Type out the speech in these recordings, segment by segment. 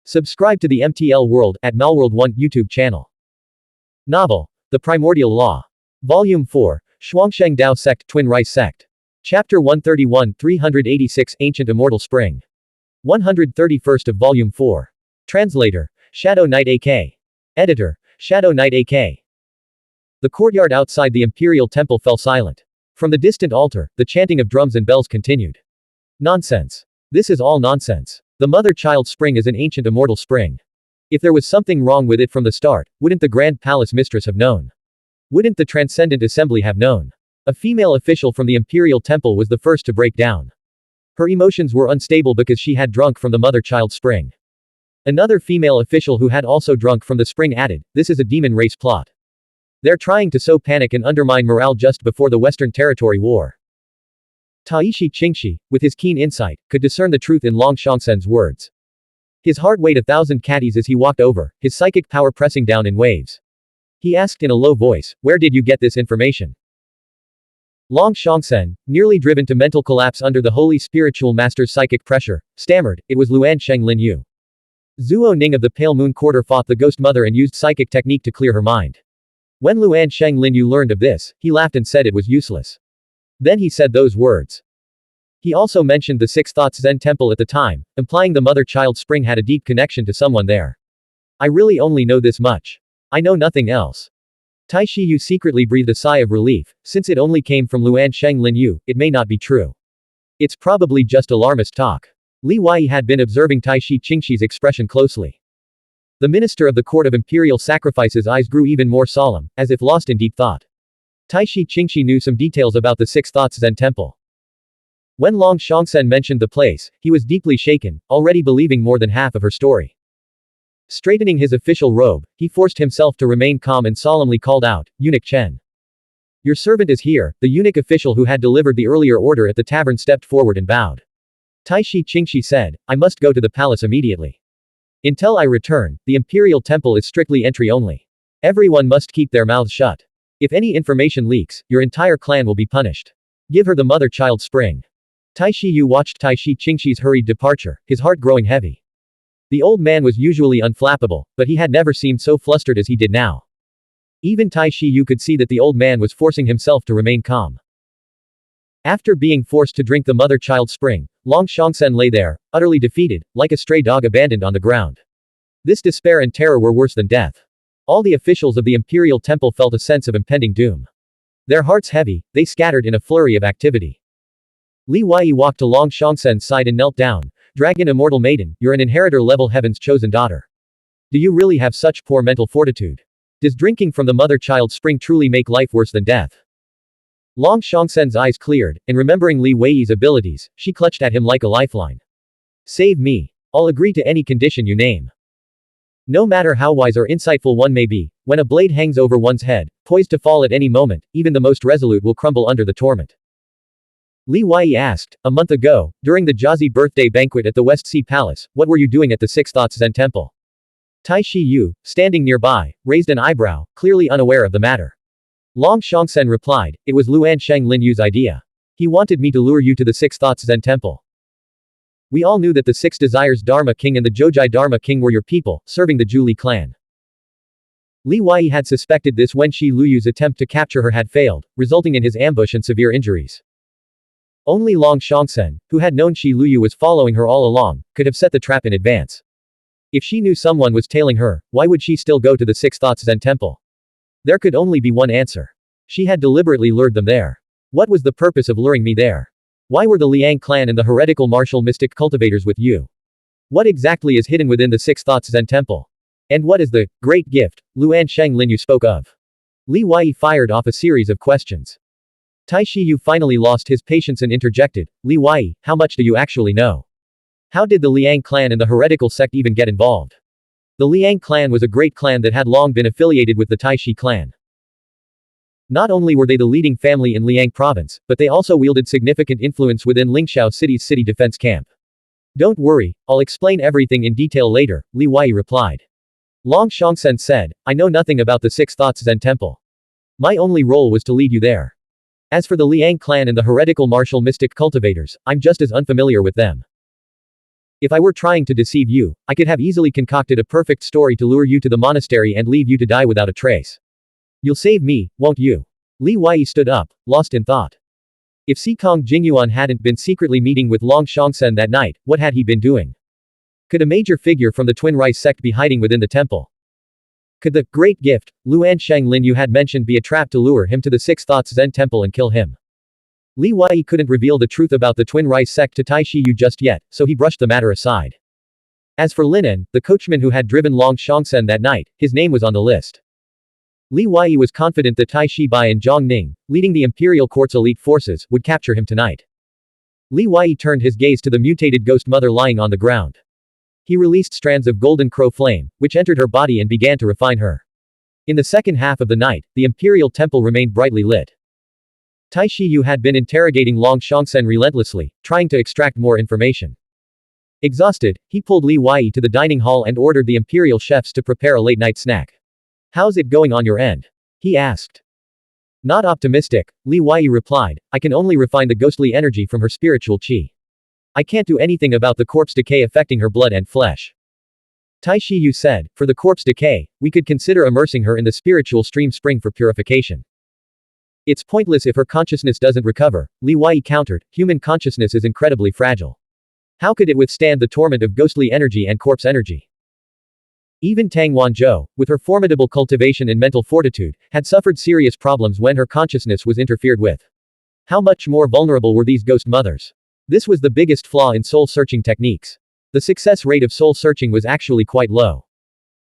Subscribe to the MTL World at Malworld 1 YouTube channel. Novel, The Primordial Law. Volume 4, Xuanhuan Dao Sect Twin Rice Sect. Chapter 131 386 Ancient Immortal Spring. 131st of Volume 4. Translator, Shadow Knight AK. Editor, Shadow Knight AK. The courtyard outside the Imperial Temple fell silent. From the distant altar, the chanting of drums and bells continued. Nonsense. This is all nonsense. The mother-child spring is an ancient immortal spring. If there was something wrong with it from the start, wouldn't the Grand Palace Mistress have known? Wouldn't the Transcendent Assembly have known? A female official from the Imperial Temple was the first to break down. Her emotions were unstable because she had drunk from the mother-child spring. Another female official who had also drunk from the spring added, "This is a demon race plot. They're trying to sow panic and undermine morale just before the Western Territory War." Taishi Qingshi, with his keen insight, could discern the truth in Long Shangsen's words. His heart weighed 1,000 catties as he walked over, his psychic power pressing down in waves. He asked in a low voice, "Where did you get this information?" Long Shangsen, nearly driven to mental collapse under the holy spiritual master's psychic pressure, stammered, "It was Luan Sheng Linyu." Zuo Ning of the Pale Moon Quarter fought the Ghost Mother and used psychic technique to clear her mind. When Luan Sheng Linyu learned of this, he laughed and said it was useless. Then he said those words. He also mentioned the Six Thoughts Zen Temple at the time, implying the mother-child spring had a deep connection to someone there. "I really only know this much. I know nothing else." Tai Shiyu secretly breathed a sigh of relief, since it only came from Luan Sheng Linyu, it may not be true. It's probably just alarmist talk. Li Wei had been observing Taishi Qingshi's expression closely. The minister of the Court of Imperial Sacrifice's eyes grew even more solemn, as if lost in deep thought. Taishi Qingshi knew some details about the Six Thoughts Zen Temple. When Long Shangsen mentioned the place, he was deeply shaken, already believing more than half of her story. Straightening his official robe, he forced himself to remain calm and solemnly called out, "Eunuch Chen. Your servant is here." The eunuch official who had delivered the earlier order at the tavern stepped forward and bowed. Taishi Qingshi said, "I must go to the palace immediately. Until I return, the Imperial Temple is strictly entry only. Everyone must keep their mouths shut. If any information leaks, your entire clan will be punished. Give her the mother-child spring." Tai Shiyu watched Taishi Qingshi's hurried departure, his heart growing heavy. The old man was usually unflappable, but he had never seemed so flustered as he did now. Even Tai Shiyu could see that the old man was forcing himself to remain calm. After being forced to drink the mother-child spring, Long Shangsen lay there, utterly defeated, like a stray dog abandoned on the ground. This despair and terror were worse than death. All the officials of the Imperial Temple felt a sense of impending doom. Their hearts heavy, they scattered in a flurry of activity. Li Wei walked to Long Shangsen's side and knelt down. "Dragon Immortal Maiden, you're an inheritor level Heaven's chosen daughter. Do you really have such poor mental fortitude? Does drinking from the mother-child spring truly make life worse than death?" Long Shangsen's eyes cleared, and remembering Li Wei's abilities, she clutched at him like a lifeline. "Save me. I'll agree to any condition you name." No matter how wise or insightful one may be, when a blade hangs over one's head, poised to fall at any moment, even the most resolute will crumble under the torment. Li Wei asked, "A month ago, during the Jiazi birthday banquet at the West Sea Palace, what were you doing at the Six Thoughts Zen Temple?" Tai Shiyu, standing nearby, raised an eyebrow, clearly unaware of the matter. Long Shangsen replied, "It was Luan Sheng Linyu's idea. He wanted me to lure you to the Six Thoughts Zen Temple. We all knew that the Six Desires Dharma King and the Jojai Dharma King were your people, serving the Zhu clan." Li Wei had suspected this when Shi Luyu's attempt to capture her had failed, resulting in his ambush and severe injuries. Only Long Shangsen, who had known Shi Luyu was following her all along, could have set the trap in advance. If she knew someone was tailing her, why would she still go to the Six Thoughts Zen Temple? There could only be one answer. She had deliberately lured them there. What was the purpose of luring me there? Why were the Liang clan and the heretical martial mystic cultivators with you? What exactly is hidden within the Six Thoughts Zen Temple? And what is the great gift Luan Sheng Linyu spoke of? Li Wei fired off a series of questions. Tai Shiyu finally lost his patience and interjected, "Li Wei, how much do you actually know? How did the Liang clan and the heretical sect even get involved?" The Liang clan was a great clan that had long been affiliated with the Taishi clan. Not only were they the leading family in Liang province, but they also wielded significant influence within Lingxiao City's city defense camp. "Don't worry, I'll explain everything in detail later," Li Wei replied. Long Shangsen said, "I know nothing about the Six Thoughts Zen Temple. My only role was to lead you there. As for the Liang clan and the heretical martial mystic cultivators, I'm just as unfamiliar with them." If I were trying to deceive you, I could have easily concocted a perfect story to lure you to the monastery and leave you to die without a trace. You'll save me, won't you? Li Wei stood up, lost in thought. If Xikong Jingyuan hadn't been secretly meeting with Long Shangsen that night, what had he been doing? Could a major figure from the Twin Rice sect be hiding within the temple? Could the great gift, Luan Sheng Lin you had mentioned be a trap to lure him to the Six Thoughts Zen temple and kill him? Li Wei couldn't reveal the truth about the Twin Rice sect to Tai Shiyu just yet, so he brushed the matter aside. As for Linen, the coachman who had driven Long Shangsen that night, his name was on the list. Li Wei was confident that Tai Shibai and Zhang Ning, leading the Imperial Court's elite forces, would capture him tonight. Li Wei turned his gaze to the mutated ghost mother lying on the ground. He released strands of golden crow flame, which entered her body and began to refine her. In the second half of the night, the Imperial Temple remained brightly lit. Tai Shiyu had been interrogating Long Shangsen relentlessly, trying to extract more information. Exhausted, he pulled Li Wei to the dining hall and ordered the Imperial chefs to prepare a late-night snack. How's it going on your end? He asked. Not optimistic, Li Wei replied, I can only refine the ghostly energy from her spiritual qi. I can't do anything about the corpse decay affecting her blood and flesh. Tai Shiyu said, for the corpse decay, we could consider immersing her in the spiritual stream spring for purification. It's pointless if her consciousness doesn't recover, Li Wei countered, human consciousness is incredibly fragile. How could it withstand the torment of ghostly energy and corpse energy? Even Tang Wanzhou, with her formidable cultivation and mental fortitude, had suffered serious problems when her consciousness was interfered with. How much more vulnerable were these ghost mothers? This was the biggest flaw in soul-searching techniques. The success rate of soul-searching was actually quite low.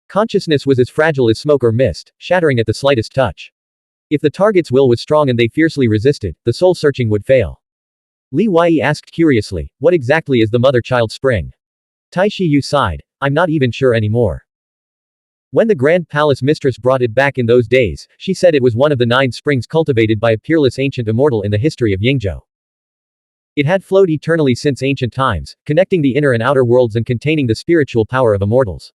Consciousness was as fragile as smoke or mist, shattering at the slightest touch. If the target's will was strong and they fiercely resisted, the soul-searching would fail. Li Wei asked curiously, what exactly is the mother-child spring? Tai Shiyu sighed, I'm not even sure anymore. When the Grand Palace Mistress brought it back in those days, she said it was one of the 9 springs cultivated by a peerless ancient immortal in the history of Yingzhou. It had flowed eternally since ancient times, connecting the inner and outer worlds and containing the spiritual power of immortals.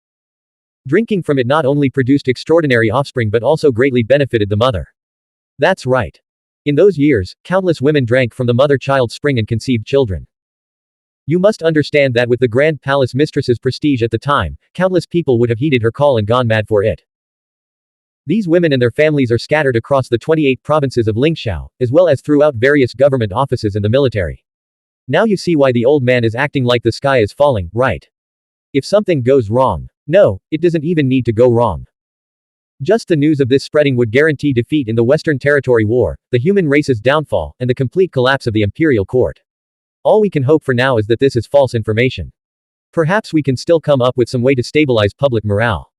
Drinking from it not only produced extraordinary offspring but also greatly benefited the mother. That's right. In those years, countless women drank from the mother-child spring and conceived children. You must understand that with the Grand Palace Mistress's prestige at the time, countless people would have heeded her call and gone mad for it. These women and their families are scattered across the 28 provinces of Lingxiao, as well as throughout various government offices and the military. Now you see why the old man is acting like the sky is falling, right? If something goes wrong. No, it doesn't even need to go wrong. Just the news of this spreading would guarantee defeat in the Western Territory War, the human race's downfall, and the complete collapse of the imperial court. All we can hope for now is that this is false information. Perhaps we can still come up with some way to stabilize public morale.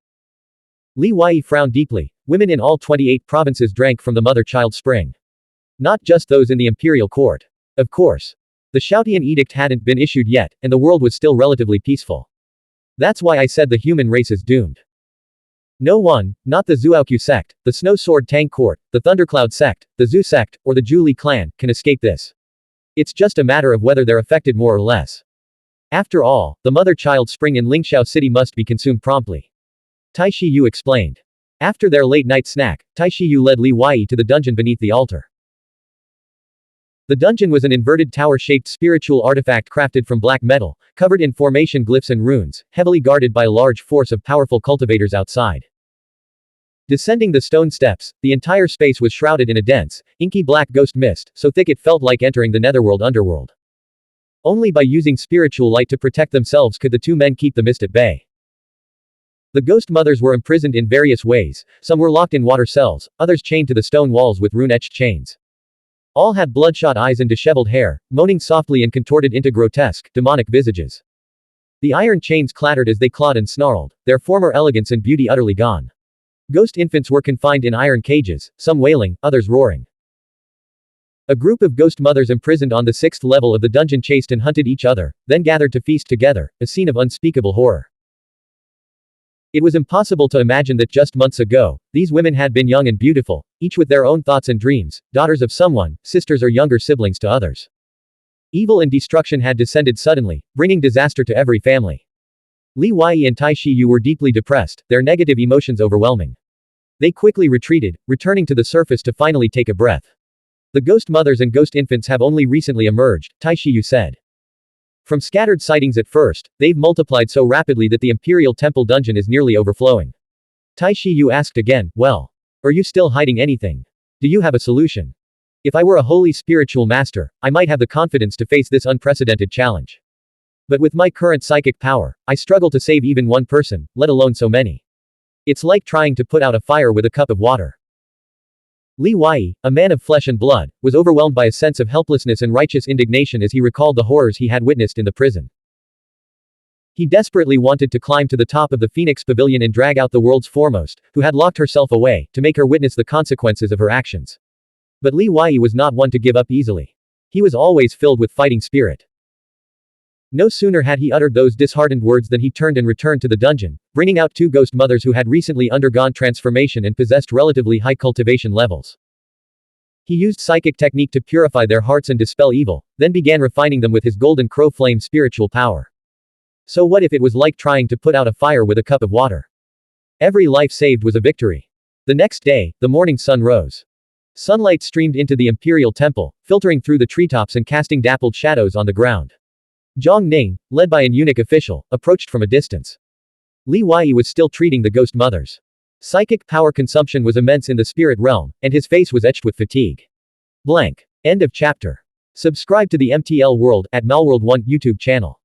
Li Wei frowned deeply. Women in all 28 provinces drank from the mother-child spring. Not just those in the imperial court. Of course. The Shoutian edict hadn't been issued yet, and the world was still relatively peaceful. That's why I said the human race is doomed. No one, not the Zhuoqiu sect, the Snow Sword Tang Court, the Thundercloud sect, the Zhu sect, or the Zhu Li clan, can escape this. It's just a matter of whether they're affected more or less. After all, the mother-child spring in Lingxiao City must be consumed promptly. Tai Shiyu explained. After their late-night snack, Tai Shiyu led Li Wei to the dungeon beneath the altar. The dungeon was an inverted tower-shaped spiritual artifact crafted from black metal, covered in formation glyphs and runes, heavily guarded by a large force of powerful cultivators outside. Descending the stone steps, the entire space was shrouded in a dense, inky black ghost mist, so thick it felt like entering the Netherworld underworld. Only by using spiritual light to protect themselves could the two men keep the mist at bay. The ghost mothers were imprisoned in various ways, some were locked in water cells, others chained to the stone walls with rune-etched chains. All had bloodshot eyes and disheveled hair, moaning softly and contorted into grotesque, demonic visages. The iron chains clattered as they clawed and snarled, their former elegance and beauty utterly gone. Ghost infants were confined in iron cages, some wailing, others roaring. A group of ghost mothers imprisoned on the 6th level of the dungeon chased and hunted each other, then gathered to feast together, a scene of unspeakable horror. It was impossible to imagine that just months ago, these women had been young and beautiful, each with their own thoughts and dreams, daughters of someone, sisters or younger siblings to others. Evil and destruction had descended suddenly, bringing disaster to every family. Li Wei and Tai Shiyu were deeply depressed, their negative emotions overwhelming. They quickly retreated, returning to the surface to finally take a breath. The ghost mothers and ghost infants have only recently emerged, Tai Shiyu said. From scattered sightings at first, they've multiplied so rapidly that the Imperial Temple dungeon is nearly overflowing. Taishi Yu asked again, well, are you still hiding anything? Do you have a solution? If I were a holy spiritual master, I might have the confidence to face this unprecedented challenge. But with my current psychic power, I struggle to save even one person, let alone so many. It's like trying to put out a fire with a cup of water. Li Wei, a man of flesh and blood, was overwhelmed by a sense of helplessness and righteous indignation as he recalled the horrors he had witnessed in the prison. He desperately wanted to climb to the top of the Phoenix Pavilion and drag out the world's foremost, who had locked herself away, to make her witness the consequences of her actions. But Li Wei was not one to give up easily. He was always filled with fighting spirit. No sooner had he uttered those disheartened words than he turned and returned to the dungeon, bringing out two ghost mothers who had recently undergone transformation and possessed relatively high cultivation levels. He used psychic technique to purify their hearts and dispel evil, then began refining them with his golden crow flame spiritual power. So what if it was like trying to put out a fire with a cup of water? Every life saved was a victory. The next day, the morning sun rose. Sunlight streamed into the Imperial Temple, filtering through the treetops and casting dappled shadows on the ground. Zhang Ning, led by an eunuch official, approached from a distance. Li Wei was still treating the ghost mothers. Psychic power consumption was immense in the spirit realm, and his face was etched with fatigue. Blank. End of chapter. Subscribe to the MTL World at Malworld 1 YouTube channel.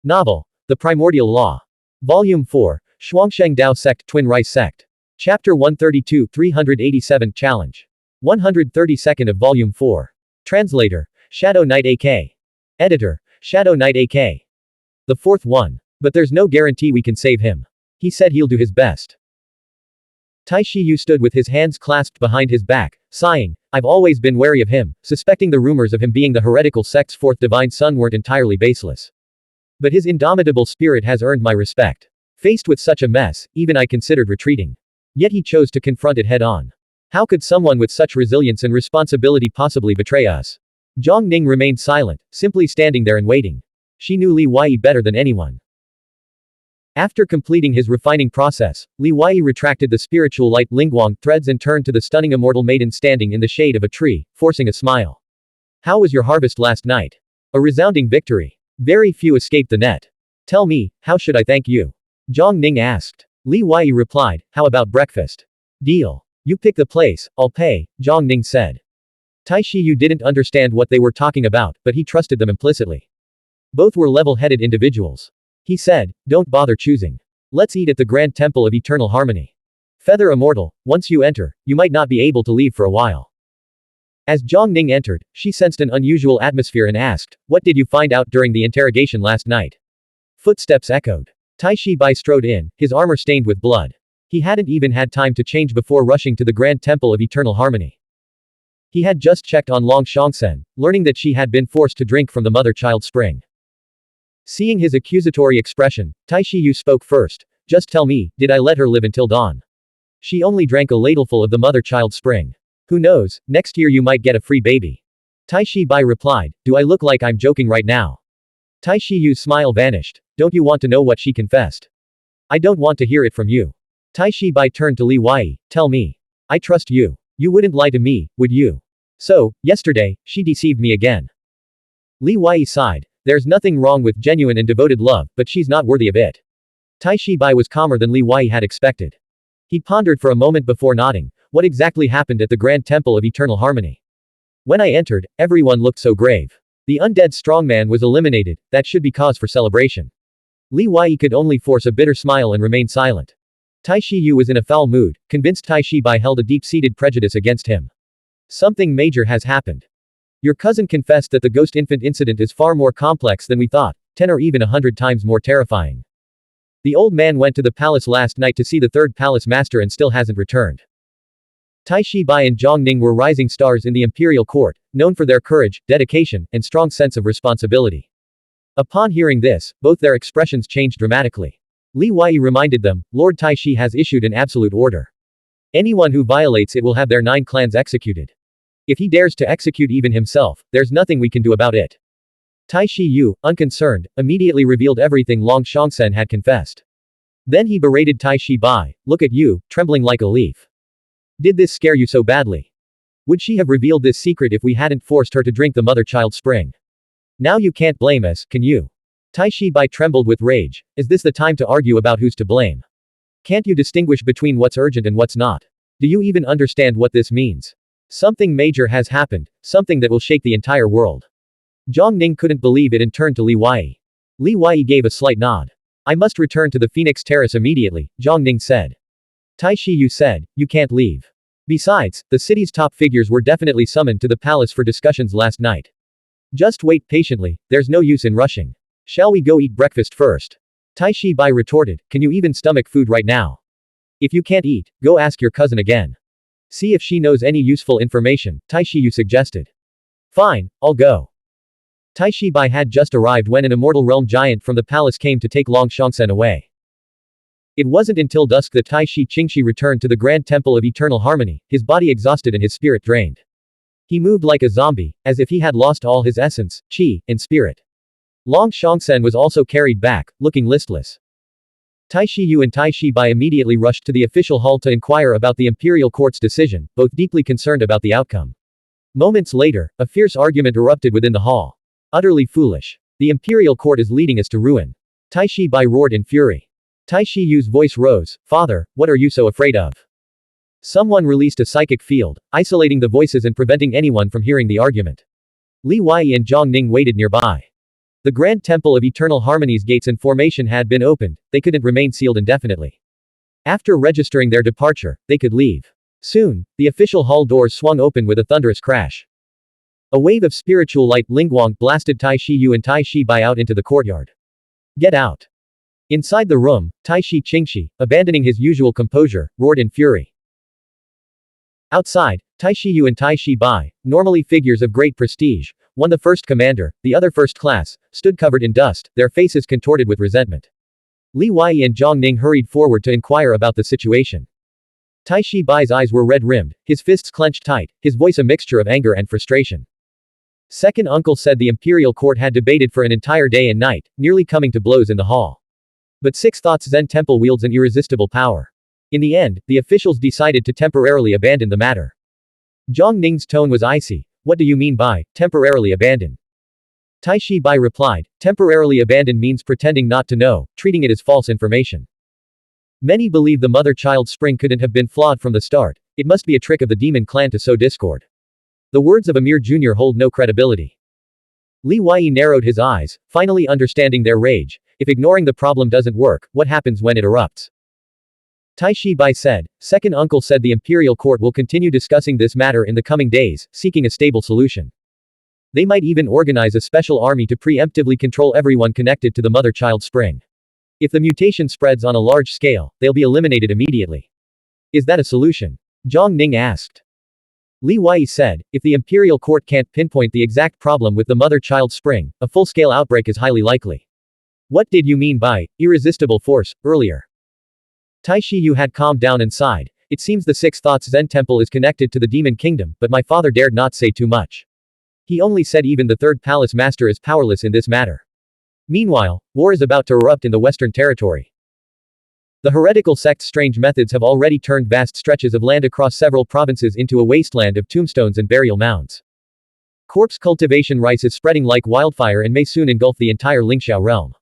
Novel. The Primordial Law. Volume 4, Xuansheng Dao Sect Twin Rice Sect. Chapter 132 387 Challenge. 132nd of Volume 4. Translator, Shadow Knight AK. Editor, Shadow Knight AK. The fourth one. But there's no guarantee we can save him. He said he'll do his best. Taishi Yu stood with his hands clasped behind his back, sighing. I've always been wary of him, suspecting the rumors of him being the heretical sect's fourth divine son weren't entirely baseless. But his indomitable spirit has earned my respect. Faced with such a mess, even I considered retreating. Yet he chose to confront it head on. How could someone with such resilience and responsibility possibly betray us? Zhang Ning remained silent, simply standing there and waiting. She knew Li Wei better than anyone. After completing his refining process, Li Wei retracted the spiritual light Lingguang threads and turned to the stunning immortal maiden standing in the shade of a tree, forcing a smile. How was your harvest last night? A resounding victory. Very few escaped the net. Tell me, how should I thank you? Zhang Ning asked. Li Wei replied, how about breakfast? Deal. You pick the place, I'll pay, Zhang Ning said. Taishi Yu didn't understand what they were talking about, but he trusted them implicitly. Both were level-headed individuals. He said, don't bother choosing. Let's eat at the Grand Temple of Eternal Harmony. Feather Immortal, once you enter, you might not be able to leave for a while. As Zhang Ning entered, she sensed an unusual atmosphere and asked, what did you find out during the interrogation last night? Footsteps echoed. Taishi Bai strode in, his armor stained with blood. He hadn't even had time to change before rushing to the Grand Temple of Eternal Harmony. He had just checked on Long Shangsen, learning that she had been forced to drink from the mother-child spring. Seeing his accusatory expression, Taishi Yu spoke first. Just tell me, did I let her live until dawn? She only drank a ladleful of the mother-child spring. Who knows, next year you might get a free baby. Taishi Bai replied, do I look like I'm joking right now? Taishi Yu's smile vanished. Don't you want to know what she confessed? I don't want to hear it from you. Taishi Bai turned to Li Wei, tell me. I trust you. You wouldn't lie to me, would you? So, yesterday, she deceived me again. Li Wei sighed. There's nothing wrong with genuine and devoted love, but she's not worthy of it. Taishi Bai was calmer than Li Wei had expected. He pondered for a moment before nodding. What exactly happened at the Grand Temple of Eternal Harmony? When I entered, everyone looked so grave. The undead strongman was eliminated, that should be cause for celebration. Li Wei could only force a bitter smile and remain silent. Taishi Yu was in a foul mood, convinced Taishi Bai held a deep-seated prejudice against him. Something major has happened. Your cousin confessed that the ghost infant incident is far more complex than we thought, 10 or even 100 times more terrifying. The old man went to the palace last night to see the third palace master and still hasn't returned. Taishi Bai and Zhang Ning were rising stars in the imperial court, known for their courage, dedication, and strong sense of responsibility. Upon hearing this, both their expressions changed dramatically. Li Wei reminded them, Lord Taishi has issued an absolute order. Anyone who violates it will have their 9 clans executed. If he dares to execute even himself, there's nothing we can do about it. Taishi Yu, unconcerned, immediately revealed everything Long Shangsen had confessed. Then he berated Taishi Bai, look at you, trembling like a leaf. Did this scare you so badly? Would she have revealed this secret if we hadn't forced her to drink the mother-child spring? Now you can't blame us, can you? Tai Shi Bai trembled with rage. Is this the time to argue about who's to blame? Can't you distinguish between what's urgent and what's not? Do you even understand what this means? Something major has happened, something that will shake the entire world. Zhang Ning couldn't believe it and turned to Li Wei. Li Wei gave a slight nod. I must return to the Phoenix Terrace immediately, Zhang Ning said. Tai Shi Yu said, you can't leave. Besides, the city's top figures were definitely summoned to the palace for discussions last night. Just wait patiently, there's no use in rushing. Shall we go eat breakfast first? Tai Shi Bai retorted, can you even stomach food right now? If you can't eat, go ask your cousin again. See if she knows any useful information, Tai Shi Yu suggested. Fine, I'll go. Tai Shi Bai had just arrived when an immortal realm giant from the palace came to take Long Shangsen away. It wasn't until dusk that Tai Shi Qingxi returned to the Grand Temple of Eternal Harmony, his body exhausted and his spirit drained. He moved like a zombie, as if he had lost all his essence, qi, and spirit. Long Shangsen was also carried back, looking listless. Tai Shi Yu and Tai Shi Bai immediately rushed to the official hall to inquire about the imperial court's decision, both deeply concerned about the outcome. Moments later, a fierce argument erupted within the hall. Utterly foolish. The imperial court is leading us to ruin. Tai Shi Bai roared in fury. Tai Shi Yu's voice rose, Father, what are you so afraid of? Someone released a psychic field, isolating the voices and preventing anyone from hearing the argument. Li Wei and Zhang Ning waited nearby. The Grand Temple of Eternal Harmony's gates and formation had been opened, they couldn't remain sealed indefinitely. After registering their departure, they could leave. Soon, the official hall doors swung open with a thunderous crash. A wave of spiritual light Lingguang blasted Tai Shi Yu and Tai Shi Bai out into the courtyard. Get out! Inside the room, Tai Shi Qingxi, abandoning his usual composure, roared in fury. Outside, Tai Shi Yu and Tai Shi Bai, normally figures of great prestige, one the first commander, the other first class, stood covered in dust, their faces contorted with resentment. Li Wei and Zhang Ning hurried forward to inquire about the situation. Tai Shi Bai's eyes were red-rimmed, his fists clenched tight, his voice a mixture of anger and frustration. Second uncle said the imperial court had debated for an entire day and night, nearly coming to blows in the hall. But Six Thoughts Zen Temple wields an irresistible power. In the end, the officials decided to temporarily abandon the matter. Zhang Ning's tone was icy. What do you mean by, temporarily abandon? Tai Shi Bai replied, temporarily abandon means pretending not to know, treating it as false information. Many believe the mother-child spring couldn't have been flawed from the start, it must be a trick of the demon clan to sow discord. The words of a mere junior hold no credibility. Li Wei narrowed his eyes, finally understanding their rage. If ignoring the problem doesn't work, what happens when it erupts? Tai Shi Bai said, second uncle said the imperial court will continue discussing this matter in the coming days, seeking a stable solution. They might even organize a special army to preemptively control everyone connected to the mother-child spring. If the mutation spreads on a large scale, they'll be eliminated immediately. Is that a solution? Zhang Ning asked. Li Wei said, if the imperial court can't pinpoint the exact problem with the mother-child spring, a full-scale outbreak is highly likely. What did you mean by irresistible force earlier? Tai Shi Yu had calmed down and sighed. It seems the Six Thoughts Zen Temple is connected to the Demon Kingdom, but my father dared not say too much. He only said even the Third Palace Master is powerless in this matter. Meanwhile, war is about to erupt in the Western Territory. The heretical sect's strange methods have already turned vast stretches of land across several provinces into a wasteland of tombstones and burial mounds. Corpse cultivation rice is spreading like wildfire and may soon engulf the entire Lingxiao realm.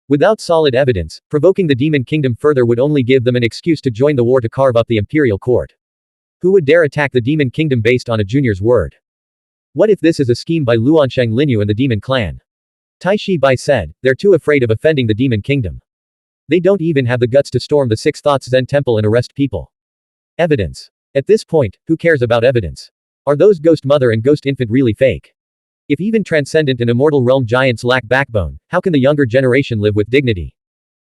Without solid evidence, provoking the Demon Kingdom further would only give them an excuse to join the war to carve up the imperial court. Who would dare attack the Demon Kingdom based on a junior's word? What if this is a scheme by Luansheng Linyu and the Demon Clan? Tai Shi Bai said, they're too afraid of offending the Demon Kingdom. They don't even have the guts to storm the Six Thoughts Zen Temple and arrest people. Evidence. At this point, who cares about evidence? Are those Ghost Mother and Ghost Infant really fake? If even transcendent and immortal realm giants lack backbone, how can the younger generation live with dignity?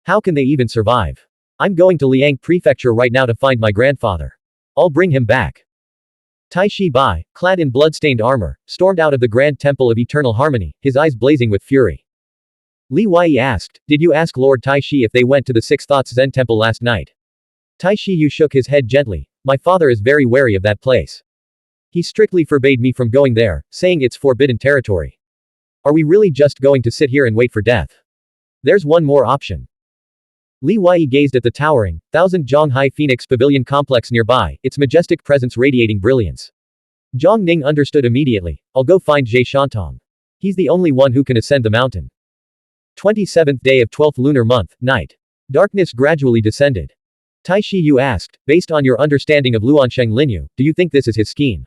How can they even survive? I'm going to Liang Prefecture right now to find my grandfather. I'll bring him back. Tai Shi Bai, clad in blood-stained armor, stormed out of the Grand Temple of Eternal Harmony, his eyes blazing with fury. Li Wei asked, did you ask Lord Tai Shi if they went to the Six Thoughts Zen Temple last night? Tai Shi Yu shook his head gently. My father is very wary of that place. He strictly forbade me from going there, saying it's forbidden territory. Are we really just going to sit here and wait for death? There's one more option. Li Wei gazed at the towering, 1,000 Zhonghai Phoenix Pavilion complex nearby, its majestic presence radiating brilliance. Zhang Ning understood immediately. I'll go find Jie Shantong. He's the only one who can ascend the mountain. 27th day of 12th lunar month, night. Darkness gradually descended. Tai Shi Yu asked, based on your understanding of Luansheng Linyu, do you think this is his scheme?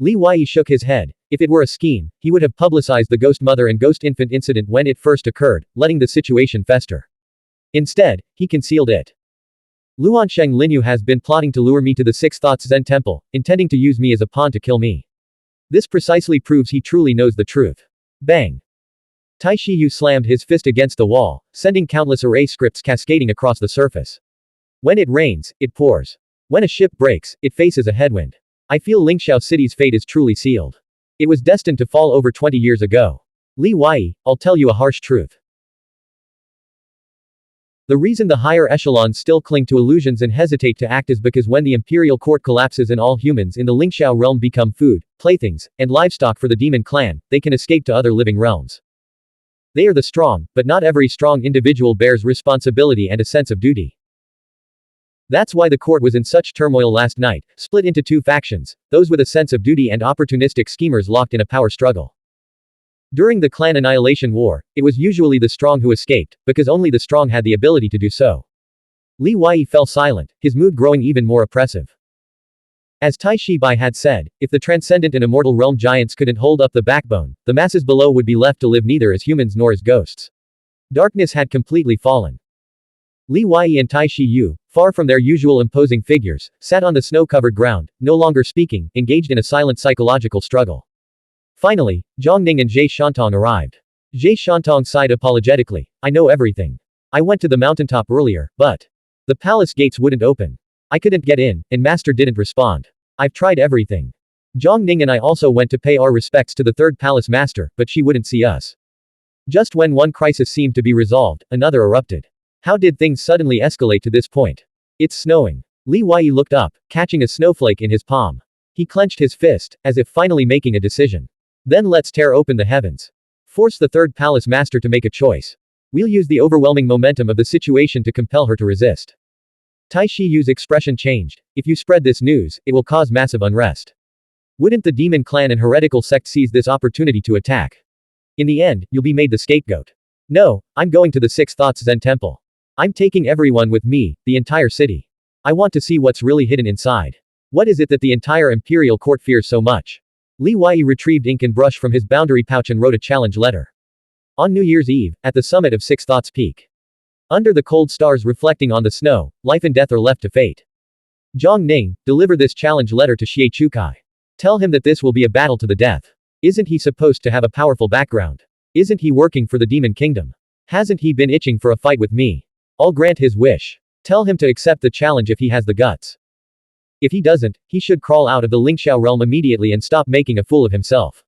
Li Wei shook his head. If it were a scheme, he would have publicized the ghost mother and ghost infant incident when it first occurred, letting the situation fester. Instead, he concealed it. Luansheng Linyu has been plotting to lure me to the Six Thoughts Zen Temple, intending to use me as a pawn to kill me. This precisely proves he truly knows the truth. Bang! Tai Shi Yu slammed his fist against the wall, sending countless array scripts cascading across the surface. When it rains, it pours. When a ship breaks, it faces a headwind. I feel Lingxiao City's fate is truly sealed. It was destined to fall over 20 years ago. Li Wei, I'll tell you a harsh truth. The reason the higher echelons still cling to illusions and hesitate to act is because when the imperial court collapses and all humans in the Lingxiao realm become food, playthings, and livestock for the demon clan, they can escape to other living realms. They are the strong, but not every strong individual bears responsibility and a sense of duty. That's why the court was in such turmoil last night, split into two factions, those with a sense of duty and opportunistic schemers locked in a power struggle. During the clan annihilation war, it was usually the strong who escaped, because only the strong had the ability to do so. Li Wei fell silent, his mood growing even more oppressive. As Tai Shi Bai had said, if the transcendent and immortal realm giants couldn't hold up the backbone, the masses below would be left to live neither as humans nor as ghosts. Darkness had completely fallen. Li Wei and Tai Shi Yu, far from their usual imposing figures, sat on the snow-covered ground, no longer speaking, engaged in a silent psychological struggle. Finally, Zhang Ning and Zhe Shantong arrived. Zhe Shantong sighed apologetically. I know everything. I went to the mountaintop earlier, but the palace gates wouldn't open. I couldn't get in, and Master didn't respond. I've tried everything. Zhang Ning and I also went to pay our respects to the third palace master, but she wouldn't see us. Just when one crisis seemed to be resolved, another erupted. How did things suddenly escalate to this point? It's snowing. Li Wei looked up, catching a snowflake in his palm. He clenched his fist, as if finally making a decision. Then let's tear open the heavens. Force the third palace master to make a choice. We'll use the overwhelming momentum of the situation to compel her to resist. Tai Shi Yu's expression changed. If you spread this news, it will cause massive unrest. Wouldn't the demon clan and heretical sect seize this opportunity to attack? In the end, you'll be made the scapegoat. No, I'm going to the Six Thoughts Zen Temple. I'm taking everyone with me, the entire city. I want to see what's really hidden inside. What is it that the entire imperial court fears so much? Li Wei retrieved ink and brush from his boundary pouch and wrote a challenge letter. On New Year's Eve, at the summit of Six Thoughts Peak. Under the cold stars reflecting on the snow, life and death are left to fate. Zhang Ning, deliver this challenge letter to Xie Chukai. Tell him that this will be a battle to the death. Isn't he supposed to have a powerful background? Isn't he working for the demon kingdom? Hasn't he been itching for a fight with me? I'll grant his wish. Tell him to accept the challenge if he has the guts. If he doesn't, he should crawl out of the Lingxiao realm immediately and stop making a fool of himself.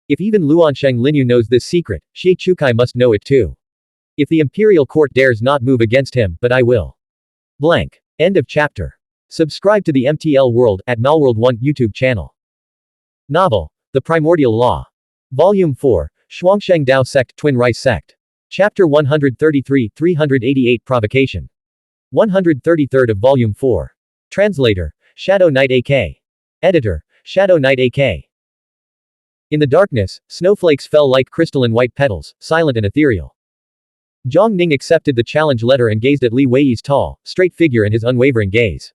If even Luansheng Linyu knows this secret, Xie Chukai must know it too. If the imperial court dares not move against him, but I will. Blank. End of chapter. Subscribe to the MTL World at Malworld 1 YouTube channel. Novel. The Primordial Law. Volume 4, Xuansheng Dao Sect Twin Rice Sect. Chapter 133, 388 Provocation. 133rd of Volume 4. Translator, Shadow Knight AK. Editor, Shadow Knight AK. In the darkness, snowflakes fell like crystalline white petals, silent and ethereal. Zhang Ning accepted the challenge letter and gazed at Li Wei's tall, straight figure in his unwavering gaze.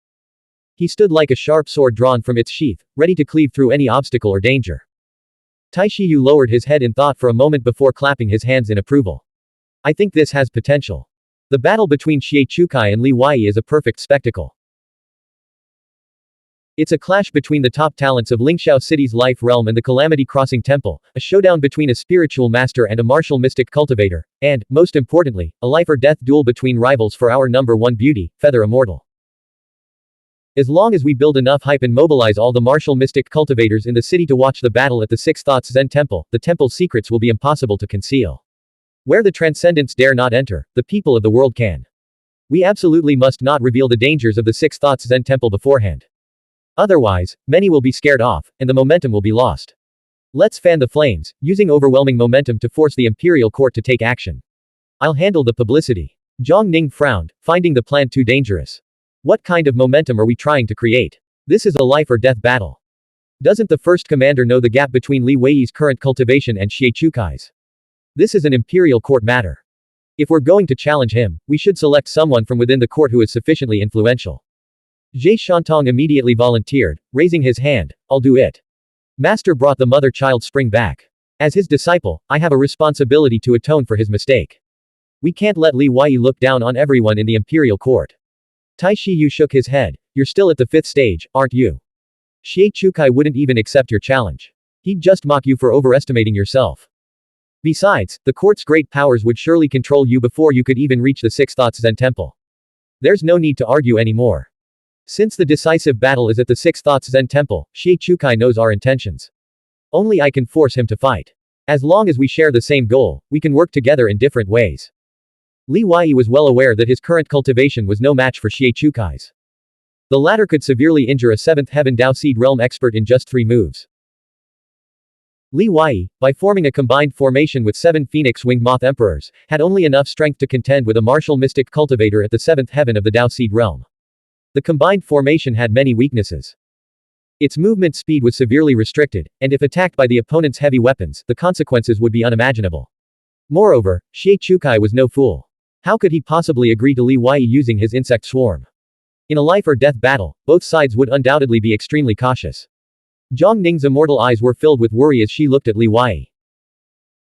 He stood like a sharp sword drawn from its sheath, ready to cleave through any obstacle or danger. Tai Shi Yu lowered his head in thought for a moment before clapping his hands in approval. I think this has potential. The battle between Xie Chukai and Li Wei is a perfect spectacle. It's a clash between the top talents of Lingxiao City's life realm and the Calamity Crossing Temple, a showdown between a spiritual master and a martial mystic cultivator, and, most importantly, a life or death duel between rivals for our number one beauty, Feather Immortal. As long as we build enough hype and mobilize all the martial mystic cultivators in the city to watch the battle at the Six Thoughts Zen Temple, the temple's secrets will be impossible to conceal. Where the transcendents dare not enter, the people of the world can. We absolutely must not reveal the dangers of the Six Thoughts Zen Temple beforehand. Otherwise, many will be scared off, and the momentum will be lost. Let's fan the flames, using overwhelming momentum to force the imperial court to take action. I'll handle the publicity. Zhang Ning frowned, finding the plan too dangerous. What kind of momentum are we trying to create? This is a life or death battle. Doesn't the first commander know the gap between Li Wei's current cultivation and Xie Chukai's? This is an imperial court matter. If we're going to challenge him, we should select someone from within the court who is sufficiently influential. Zhe Shantong immediately volunteered, raising his hand. I'll do it. Master brought the mother-child spring back. As his disciple, I have a responsibility to atone for his mistake. We can't let Li Wei look down on everyone in the imperial court. Tai Shiyu shook his head. You're still at the 5th stage, aren't you? Xie Chukai wouldn't even accept your challenge. He'd just mock you for overestimating yourself. Besides, the court's great powers would surely control you before you could even reach the 6th Zen Temple. There's no need to argue anymore. Since the decisive battle is at the 6th Zen Temple, Xie Chukai knows our intentions. Only I can force him to fight. As long as we share the same goal, we can work together in different ways. Li Wei was well aware that his current cultivation was no match for Xie Chukai's. The latter could severely injure a 7th Heaven Dao Seed Realm expert in just 3 moves. Li Wei, by forming a combined formation with 7 Phoenix-winged Moth Emperors, had only enough strength to contend with a martial mystic cultivator at the 7th Heaven of the Dao Seed Realm. The combined formation had many weaknesses. Its movement speed was severely restricted, and if attacked by the opponent's heavy weapons, the consequences would be unimaginable. Moreover, Xie Chukai was no fool. How could he possibly agree to Li Wei using his insect swarm? In a life-or-death battle, both sides would undoubtedly be extremely cautious. Zhang Ning's immortal eyes were filled with worry as she looked at Li Wei.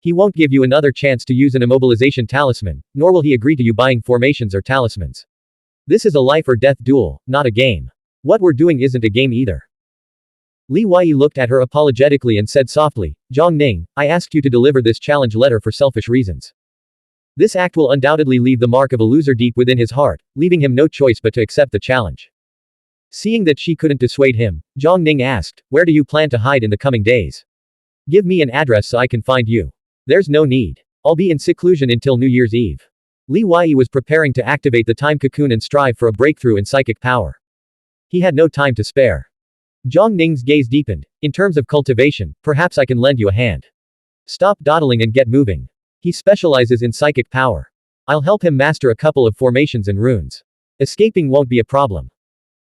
He won't give you another chance to use an immobilization talisman, nor will he agree to you buying formations or talismans. This is a life-or-death duel, not a game. What we're doing isn't a game either. Li Wei looked at her apologetically and said softly, Zhang Ning, I asked you to deliver this challenge letter for selfish reasons. This act will undoubtedly leave the mark of a loser deep within his heart, leaving him no choice but to accept the challenge. Seeing that she couldn't dissuade him, Zhang Ning asked, where do you plan to hide in the coming days? Give me an address so I can find you. There's no need. I'll be in seclusion until New Year's Eve. Li Wei was preparing to activate the time cocoon and strive for a breakthrough in psychic power. He had no time to spare. Zhang Ning's gaze deepened. In terms of cultivation, perhaps I can lend you a hand. Stop dawdling and get moving. He specializes in psychic power. I'll help him master a couple of formations and runes. Escaping won't be a problem.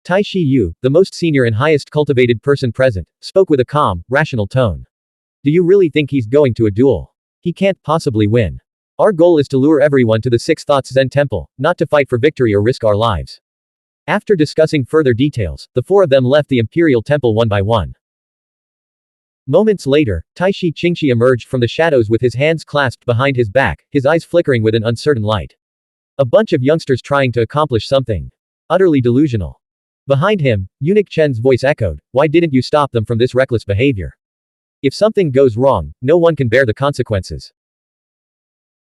Tai Shiyu, the most senior and highest cultivated person present, spoke with a calm, rational tone. Do you really think he's going to a duel? He can't possibly win. Our goal is to lure everyone to the 6th Zen Temple, not to fight for victory or risk our lives. After discussing further details, the 4 of them left the Imperial Temple one by one. Moments later, Taishi Qingxi emerged from the shadows with his hands clasped behind his back, his eyes flickering with an uncertain light. A bunch of youngsters trying to accomplish something. Utterly delusional. Behind him, Eunuch Chen's voice echoed, why didn't you stop them from this reckless behavior? If something goes wrong, no one can bear the consequences.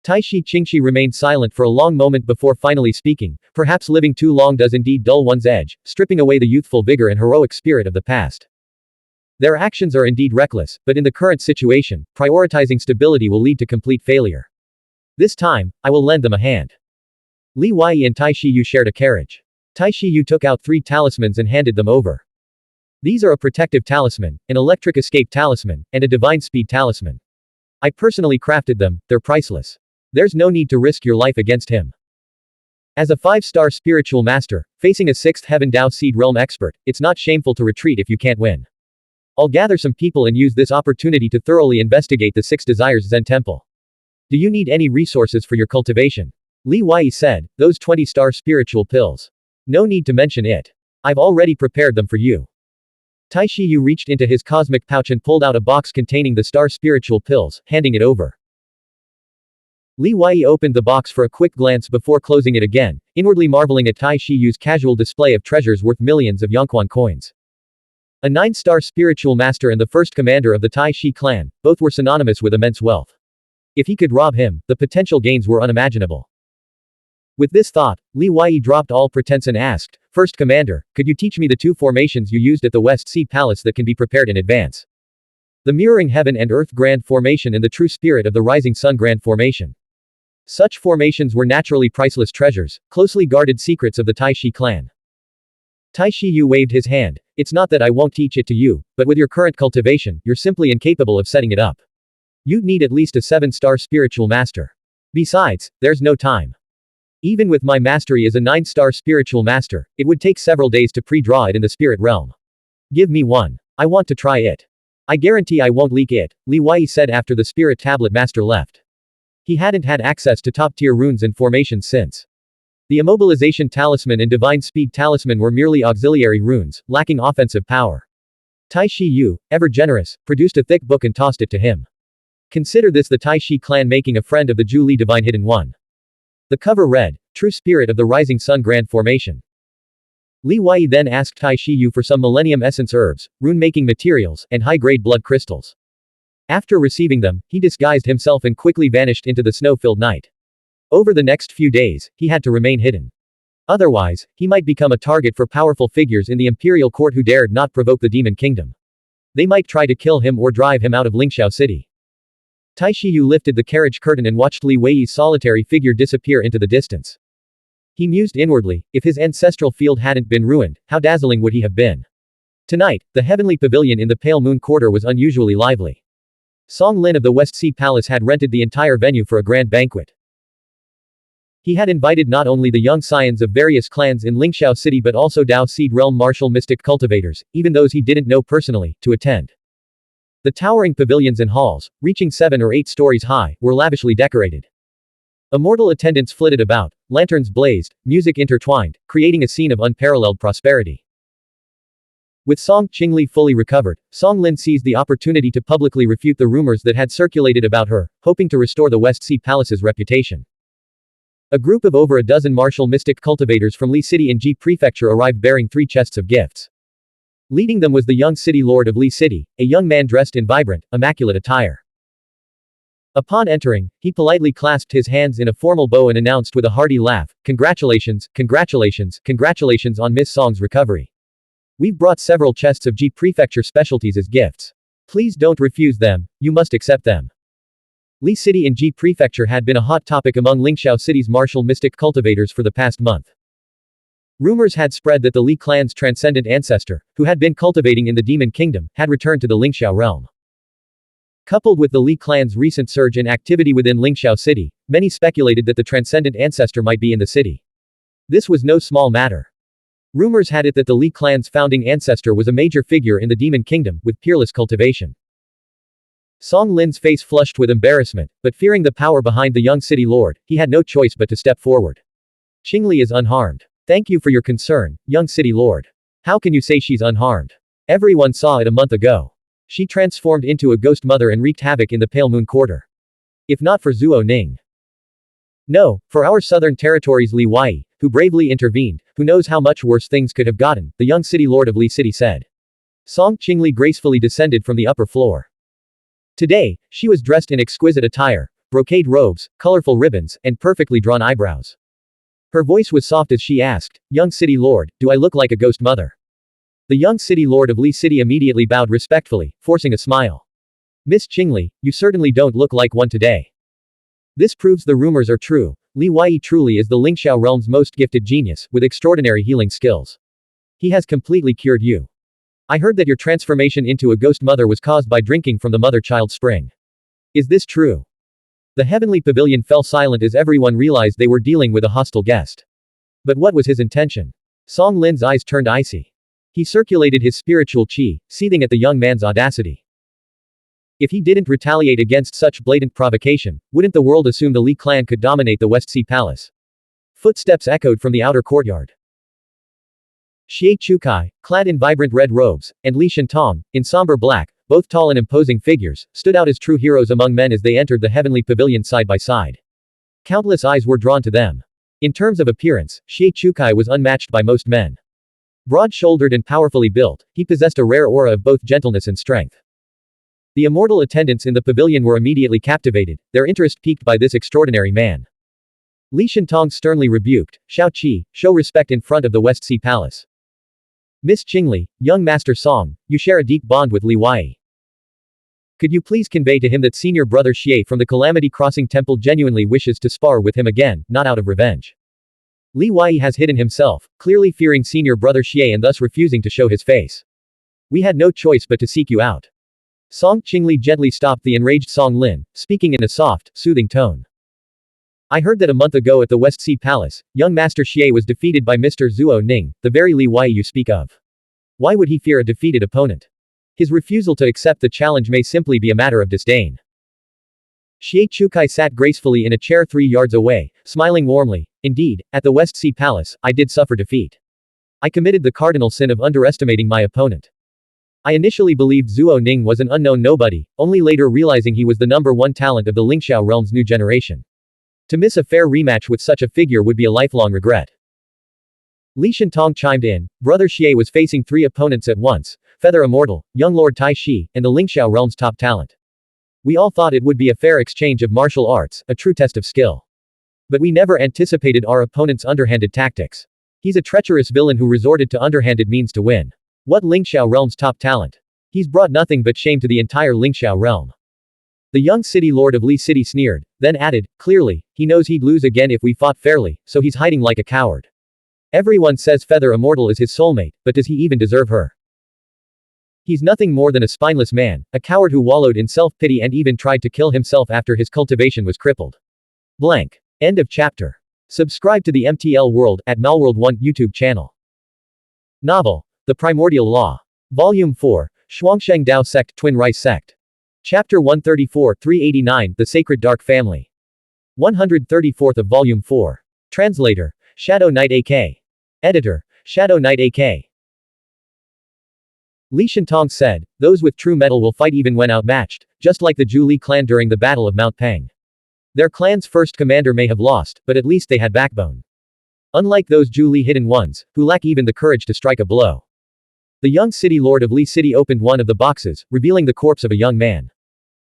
Taishi Qingxi remained silent for a long moment before finally speaking, perhaps living too long does indeed dull one's edge, stripping away the youthful vigor and heroic spirit of the past. Their actions are indeed reckless, but in the current situation, prioritizing stability will lead to complete failure. This time, I will lend them a hand. Li Wei and Tai Shiyu shared a carriage. Tai Shiyu took out 3 talismans and handed them over. These are a protective talisman, an electric escape talisman, and a divine speed talisman. I personally crafted them, they're priceless. There's no need to risk your life against him. As a 5-star spiritual master, facing a 6th Heaven Dao Seed Realm expert, it's not shameful to retreat if you can't win. I'll gather some people and use this opportunity to thoroughly investigate the 6 Desires Zen Temple. Do you need any resources for your cultivation? Li Wei said, those 20-star spiritual pills. No need to mention it. I've already prepared them for you. Tai Shiyu reached into his cosmic pouch and pulled out a box containing the star spiritual pills, handing it over. Li Wei opened the box for a quick glance before closing it again, inwardly marveling at Tai Shiyu's casual display of treasures worth millions of Xuanhuan coins. A 9-star spiritual master and the first commander of the Tai Shi clan, both were synonymous with immense wealth. If he could rob him, the potential gains were unimaginable. With this thought, Li Wei dropped all pretense and asked, First Commander, could you teach me the 2 formations you used at the West Sea Palace that can be prepared in advance? The Mirroring Heaven and Earth Grand Formation and the True Spirit of the Rising Sun Grand Formation. Such formations were naturally priceless treasures, closely guarded secrets of the Tai Shi clan. Tai Shiyu waved his hand. It's not that I won't teach it to you, but with your current cultivation, you're simply incapable of setting it up. You'd need at least a 7-star spiritual master. Besides, there's no time. Even with my mastery as a 9-star spiritual master, it would take several days to pre-draw it in the spirit realm. Give me one. I want to try it. I guarantee I won't leak it, Li Wei said after the spirit tablet master left. He hadn't had access to top-tier runes and formations since. The immobilization talisman and divine speed talisman were merely auxiliary runes, lacking offensive power. Tai Shi Yu, ever generous, produced a thick book and tossed it to him. Consider this the Tai Shi clan making a friend of the Zhu Li Divine Hidden One. The cover read, True Spirit of the Rising Sun Grand Formation. Li Wei then asked Tai Shi Yu for some Millennium Essence herbs, rune-making materials, and high-grade blood crystals. After receiving them, he disguised himself and quickly vanished into the snow-filled night. Over the next few days, he had to remain hidden. Otherwise, he might become a target for powerful figures in the imperial court who dared not provoke the demon kingdom. They might try to kill him or drive him out of Lingxiao City. Tai Shi Yu lifted the carriage curtain and watched Li Wei's solitary figure disappear into the distance. He mused inwardly, if his ancestral field hadn't been ruined, how dazzling would he have been? Tonight, the heavenly pavilion in the Pale Moon Quarter was unusually lively. Song Lin of the West Sea Palace had rented the entire venue for a grand banquet. He had invited not only the young scions of various clans in Lingxiao City but also Dao Seed Realm martial mystic cultivators, even those he didn't know personally, to attend. The towering pavilions and halls, reaching 7 or 8 stories high, were lavishly decorated. Immortal attendants flitted about, lanterns blazed, music intertwined, creating a scene of unparalleled prosperity. With Song Qingli fully recovered, Song Lin seized the opportunity to publicly refute the rumors that had circulated about her, hoping to restore the West Sea Palace's reputation. A group of over a dozen martial mystic cultivators from Li City and Ji Prefecture arrived bearing 3 chests of gifts. Leading them was the young city lord of Li City, a young man dressed in vibrant, immaculate attire. Upon entering, he politely clasped his hands in a formal bow and announced with a hearty laugh, Congratulations, congratulations, congratulations on Miss Song's recovery. We've brought several chests of Ji Prefecture specialties as gifts. Please don't refuse them, you must accept them. Li City and Ji Prefecture had been a hot topic among Lingxiao City's martial mystic cultivators for the past month. Rumors had spread that the Li clan's transcendent ancestor, who had been cultivating in the Demon Kingdom, had returned to the Lingxiao realm. Coupled with the Li clan's recent surge in activity within Lingxiao City, many speculated that the transcendent ancestor might be in the city. This was no small matter. Rumors had it that the Li clan's founding ancestor was a major figure in the Demon Kingdom, with peerless cultivation. Song Lin's face flushed with embarrassment, but fearing the power behind the young city lord, he had no choice but to step forward. Qingli is unharmed. Thank you for your concern, young city lord. How can you say she's unharmed? Everyone saw it a month ago. She transformed into a ghost mother and wreaked havoc in the Pale Moon Quarter. If not for Zuo Ning. No, for our southern territories Li Wei, who bravely intervened, who knows how much worse things could have gotten, the young city lord of Li City said. Song Qingli gracefully descended from the upper floor. Today, she was dressed in exquisite attire, brocade robes, colorful ribbons, and perfectly drawn eyebrows. Her voice was soft as she asked, Young city lord, do I look like a ghost mother? The young city lord of Li City immediately bowed respectfully, forcing a smile. Miss Qingli, you certainly don't look like one today. This proves the rumors are true. Li Wei truly is the Lingxiao realm's most gifted genius, with extraordinary healing skills. He has completely cured you. I heard that your transformation into a ghost mother was caused by drinking from the mother-child spring. Is this true? The heavenly pavilion fell silent as everyone realized they were dealing with a hostile guest. But what was his intention? Song Lin's eyes turned icy. He circulated his spiritual qi, seething at the young man's audacity. If he didn't retaliate against such blatant provocation, wouldn't the world assume the Li clan could dominate the West Sea Palace? Footsteps echoed from the outer courtyard. Xie Chukai, clad in vibrant red robes, and Li Shentong, in somber black, both tall and imposing figures, stood out as true heroes among men as they entered the heavenly pavilion side by side. Countless eyes were drawn to them. In terms of appearance, Xie Chukai was unmatched by most men. Broad-shouldered and powerfully built, he possessed a rare aura of both gentleness and strength. The immortal attendants in the pavilion were immediately captivated, their interest piqued by this extraordinary man. Li Shentong sternly rebuked, Shao Qi, show respect in front of the West Sea Palace. Miss Qingli, young Master Song, you share a deep bond with Li Wei. Could you please convey to him that senior brother Xie from the Calamity Crossing Temple genuinely wishes to spar with him again, not out of revenge. Li Wei has hidden himself, clearly fearing senior brother Xie and thus refusing to show his face. We had no choice but to seek you out. Song Qingli gently stopped the enraged Song Lin, speaking in a soft, soothing tone. I heard that a month ago at the West Sea Palace, young Master Xie was defeated by Mr. Zuo Ning, the very Li Wei you speak of. Why would he fear a defeated opponent? His refusal to accept the challenge may simply be a matter of disdain. Xie Chukai sat gracefully in a chair 3 yards away, smiling warmly. Indeed, at the West Sea Palace, I did suffer defeat. I committed the cardinal sin of underestimating my opponent. I initially believed Zhuo Ning was an unknown nobody, only later realizing he was the #1 talent of the Lingxiao realm's new generation. To miss a fair rematch with such a figure would be a lifelong regret. Li Shentong chimed in. Brother Xie was facing 3 opponents at once: Feather Immortal, Young Lord Tai Shi, and the Lingxiao realm's top talent. We all thought it would be a fair exchange of martial arts, a true test of skill. But we never anticipated our opponent's underhanded tactics. He's a treacherous villain who resorted to underhanded means to win. What Lingxiao realm's top talent? He's brought nothing but shame to the entire Lingxiao realm. The young city lord of Li City sneered, then added, clearly, he knows he'd lose again if we fought fairly, so he's hiding like a coward. Everyone says Feather Immortal is his soulmate, but does he even deserve her? He's nothing more than a spineless man, a coward who wallowed in self-pity and even tried to kill himself after his cultivation was crippled. Blank. End of chapter. Subscribe to the MTL World at Malworld 1 YouTube channel. Novel. The Primordial Law. Volume 4, Xuanhuan Dao Sect Twin Rice Sect. Chapter 134 389 The Sacred Dark Family. 134th of Volume 4. Translator. Shadow Knight AK. Editor. Shadow Knight AK. Li Shentong said, those with true metal will fight even when outmatched, just like the Zhu Li clan during the Battle of Mount Peng. Their clan's first commander may have lost, but at least they had backbone. Unlike those Zhu Li hidden ones, who lack even the courage to strike a blow. The young city lord of Li City opened one of the boxes, revealing the corpse of a young man.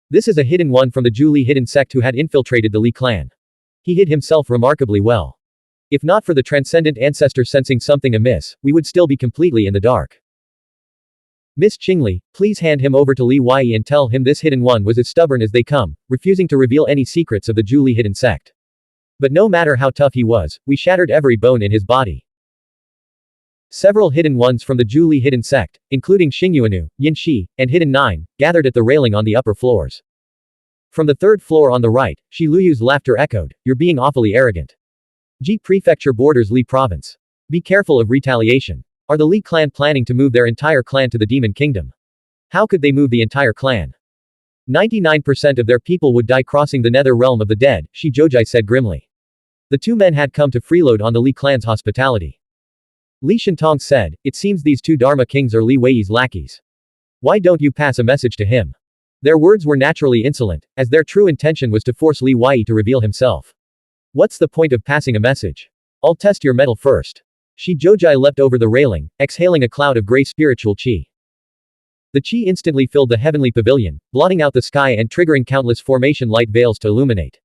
This is a hidden one from the Zhu Li hidden sect who had infiltrated the Li clan. He hid himself remarkably well. If not for the transcendent ancestor sensing something amiss, we would still be completely in the dark. Miss Qingli, please hand him over to Li Wei and tell him this hidden one was as stubborn as they come, refusing to reveal any secrets of the Zhu Li hidden sect. But no matter how tough he was, we shattered every bone in his body. Several hidden ones from the Zhu Li hidden sect, including Xingyuanu, Yin Shi, and Hidden Nine, gathered at the railing on the upper floors. From the 3rd floor on the right, Shi Luyu's laughter echoed, you're being awfully arrogant. Ji Prefecture borders Li Province. Be careful of retaliation. Are the Li clan planning to move their entire clan to the Demon Kingdom? How could they move the entire clan? 99% of their people would die crossing the nether realm of the dead, Shi Zhoujai said grimly. The 2 men had come to freeload on the Li clan's hospitality. Li Shentong said, it seems these 2 Dharma kings are Li Wei's lackeys. Why don't you pass a message to him? Their words were naturally insolent, as their true intention was to force Li Wei to reveal himself. What's the point of passing a message? I'll test your mettle first. Shi Zhoujai leapt over the railing, exhaling a cloud of gray spiritual qi. The qi instantly filled the heavenly pavilion, blotting out the sky and triggering countless formation light veils to illuminate.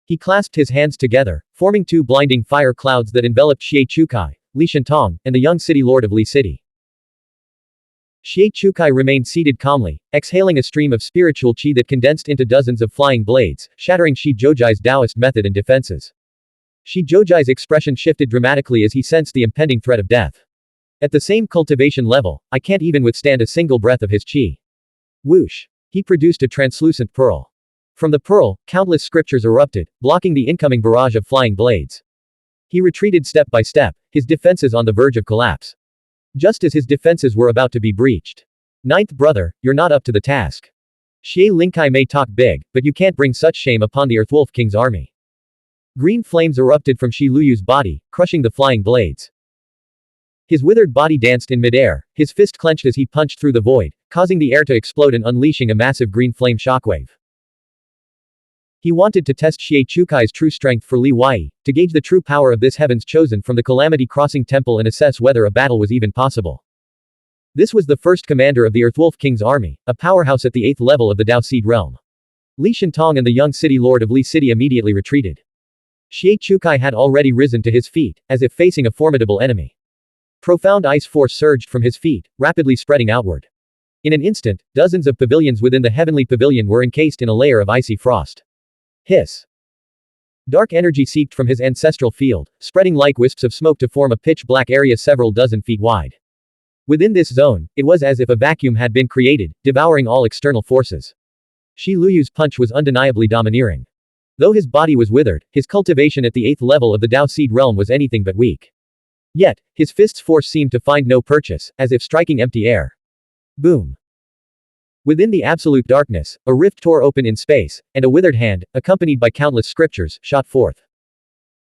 He clasped his hands together, forming 2 blinding fire clouds that enveloped Xie Chukai, Li Shentong, and the young city lord of Li City. Xie Chukai remained seated calmly, exhaling a stream of spiritual qi that condensed into dozens of flying blades, shattering Shi Zhoujai's Taoist method and defenses. Shi Zhoujai's expression shifted dramatically as he sensed the impending threat of death. At the same cultivation level, I can't even withstand a single breath of his qi. Whoosh! He produced a translucent pearl. From the pearl, countless scriptures erupted, blocking the incoming barrage of flying blades. He retreated step by step, his defenses on the verge of collapse. Just as his defenses were about to be breached. Ninth brother, you're not up to the task. Xie Lingkai may talk big, but you can't bring such shame upon the Earthwolf King's army. Green flames erupted from Shi Luyu's body, crushing the flying blades. His withered body danced in midair, his fist clenched as he punched through the void, causing the air to explode and unleashing a massive green flame shockwave. He wanted to test Xie Chukai's true strength for Li Wei, to gauge the true power of this heavens chosen from the Calamity Crossing Temple and assess whether a battle was even possible. This was the first commander of the Earthwolf King's army, a powerhouse at the 8th level of the Dao Seed realm. Li Shentong and the young city lord of Li City immediately retreated. Xie Chukai had already risen to his feet, as if facing a formidable enemy. Profound ice force surged from his feet, rapidly spreading outward. In an instant, dozens of pavilions within the heavenly pavilion were encased in a layer of icy frost. Hiss! Dark energy seeped from his ancestral field, spreading like wisps of smoke to form a pitch-black area several dozen feet wide. Within this zone, it was as if a vacuum had been created, devouring all external forces. Shi Luyu's punch was undeniably domineering. Though his body was withered, his cultivation at the 8th level of the Dao Seed realm was anything but weak. Yet, his fist's force seemed to find no purchase, as if striking empty air. Boom. Within the absolute darkness, a rift tore open in space, and a withered hand, accompanied by countless scriptures, shot forth.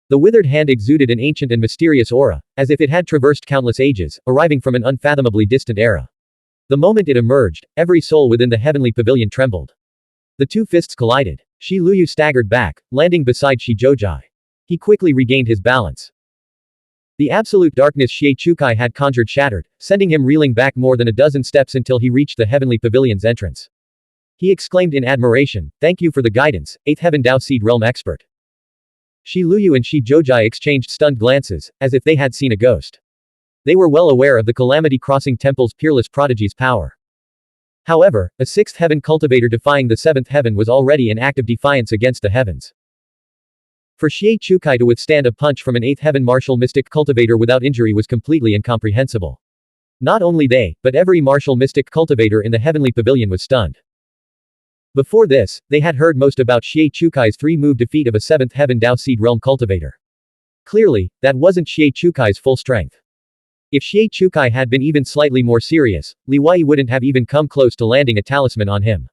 The withered hand exuded an ancient and mysterious aura, as if it had traversed countless ages, arriving from an unfathomably distant era. The moment it emerged, every soul within the heavenly pavilion trembled. The two fists collided. Shi Luyu staggered back, landing beside Shi Zhoujai. He quickly regained his balance. The absolute darkness Xie Chukai had conjured shattered, sending him reeling back more than a dozen steps until he reached the heavenly pavilion's entrance. He exclaimed in admiration, "Thank you for the guidance, 8th Heaven Dao Seed Realm expert." Shi Luyu and Shi Zhoujai exchanged stunned glances, as if they had seen a ghost. They were well aware of the Calamity Crossing Temple's peerless prodigy's power. However, a 6th heaven cultivator defying the 7th heaven was already in active defiance against the heavens. For Xie Chukai to withstand a punch from an 8th heaven martial mystic cultivator without injury was completely incomprehensible. Not only they, but every martial mystic cultivator in the heavenly pavilion was stunned. Before this, they had heard most about Xie Chukai's 3-move defeat of a 7th heaven Dao Seed Realm cultivator. Clearly, that wasn't Xie Chukai's full strength. If Xie Chukai had been even slightly more serious, Li Wei wouldn't have even come close to landing a talisman on him.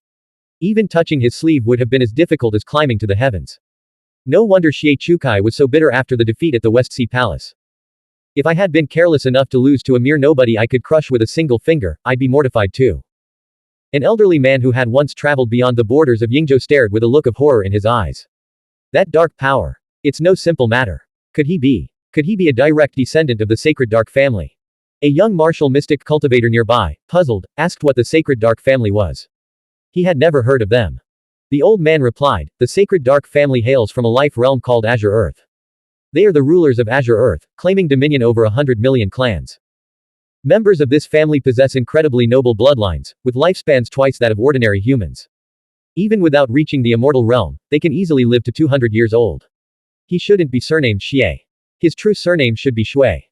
Even touching his sleeve would have been as difficult as climbing to the heavens. No wonder Xie Chukai was so bitter after the defeat at the West Sea Palace. If I had been careless enough to lose to a mere nobody I could crush with a single finger, I'd be mortified too. An elderly man who had once traveled beyond the borders of Yingzhou stared with a look of horror in his eyes. That dark power. It's no simple matter. Could he be a direct descendant of the Sacred Dark family? A young martial mystic cultivator nearby, puzzled, asked what the Sacred Dark family was. He had never heard of them. The old man replied, "The Sacred Dark family hails from a life realm called Azure Earth. They are the rulers of Azure Earth, claiming dominion over 100 million clans. Members of this family possess incredibly noble bloodlines, with lifespans twice that of ordinary humans. Even without reaching the immortal realm, they can easily live to 200 years old. He shouldn't be surnamed Xie. His true surname should be Shui.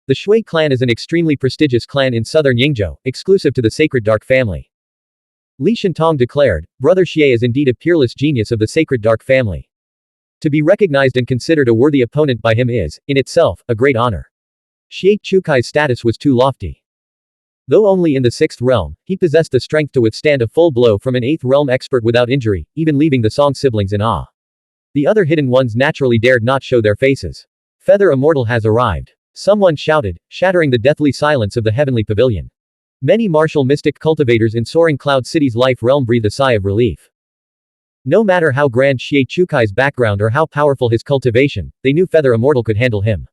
The Shui clan is an extremely prestigious clan in southern Yingzhou, exclusive to the Sacred Dark family." Li Shentong declared, "Brother Xie is indeed a peerless genius of the Sacred Dark family. To be recognized and considered a worthy opponent by him is, in itself, a great honor." Xie Chukai's status was too lofty. Though only in the 6th realm, he possessed the strength to withstand a full blow from an 8th realm expert without injury, even leaving the Song siblings in awe. The other hidden ones naturally dared not show their faces. Feather Immortal has arrived. Someone shouted, shattering the deathly silence of the heavenly pavilion. Many martial mystic cultivators in Soaring Cloud City's life realm breathed a sigh of relief. No matter how grand Xie Chukai's background or how powerful his cultivation, they knew Feather Immortal could handle him.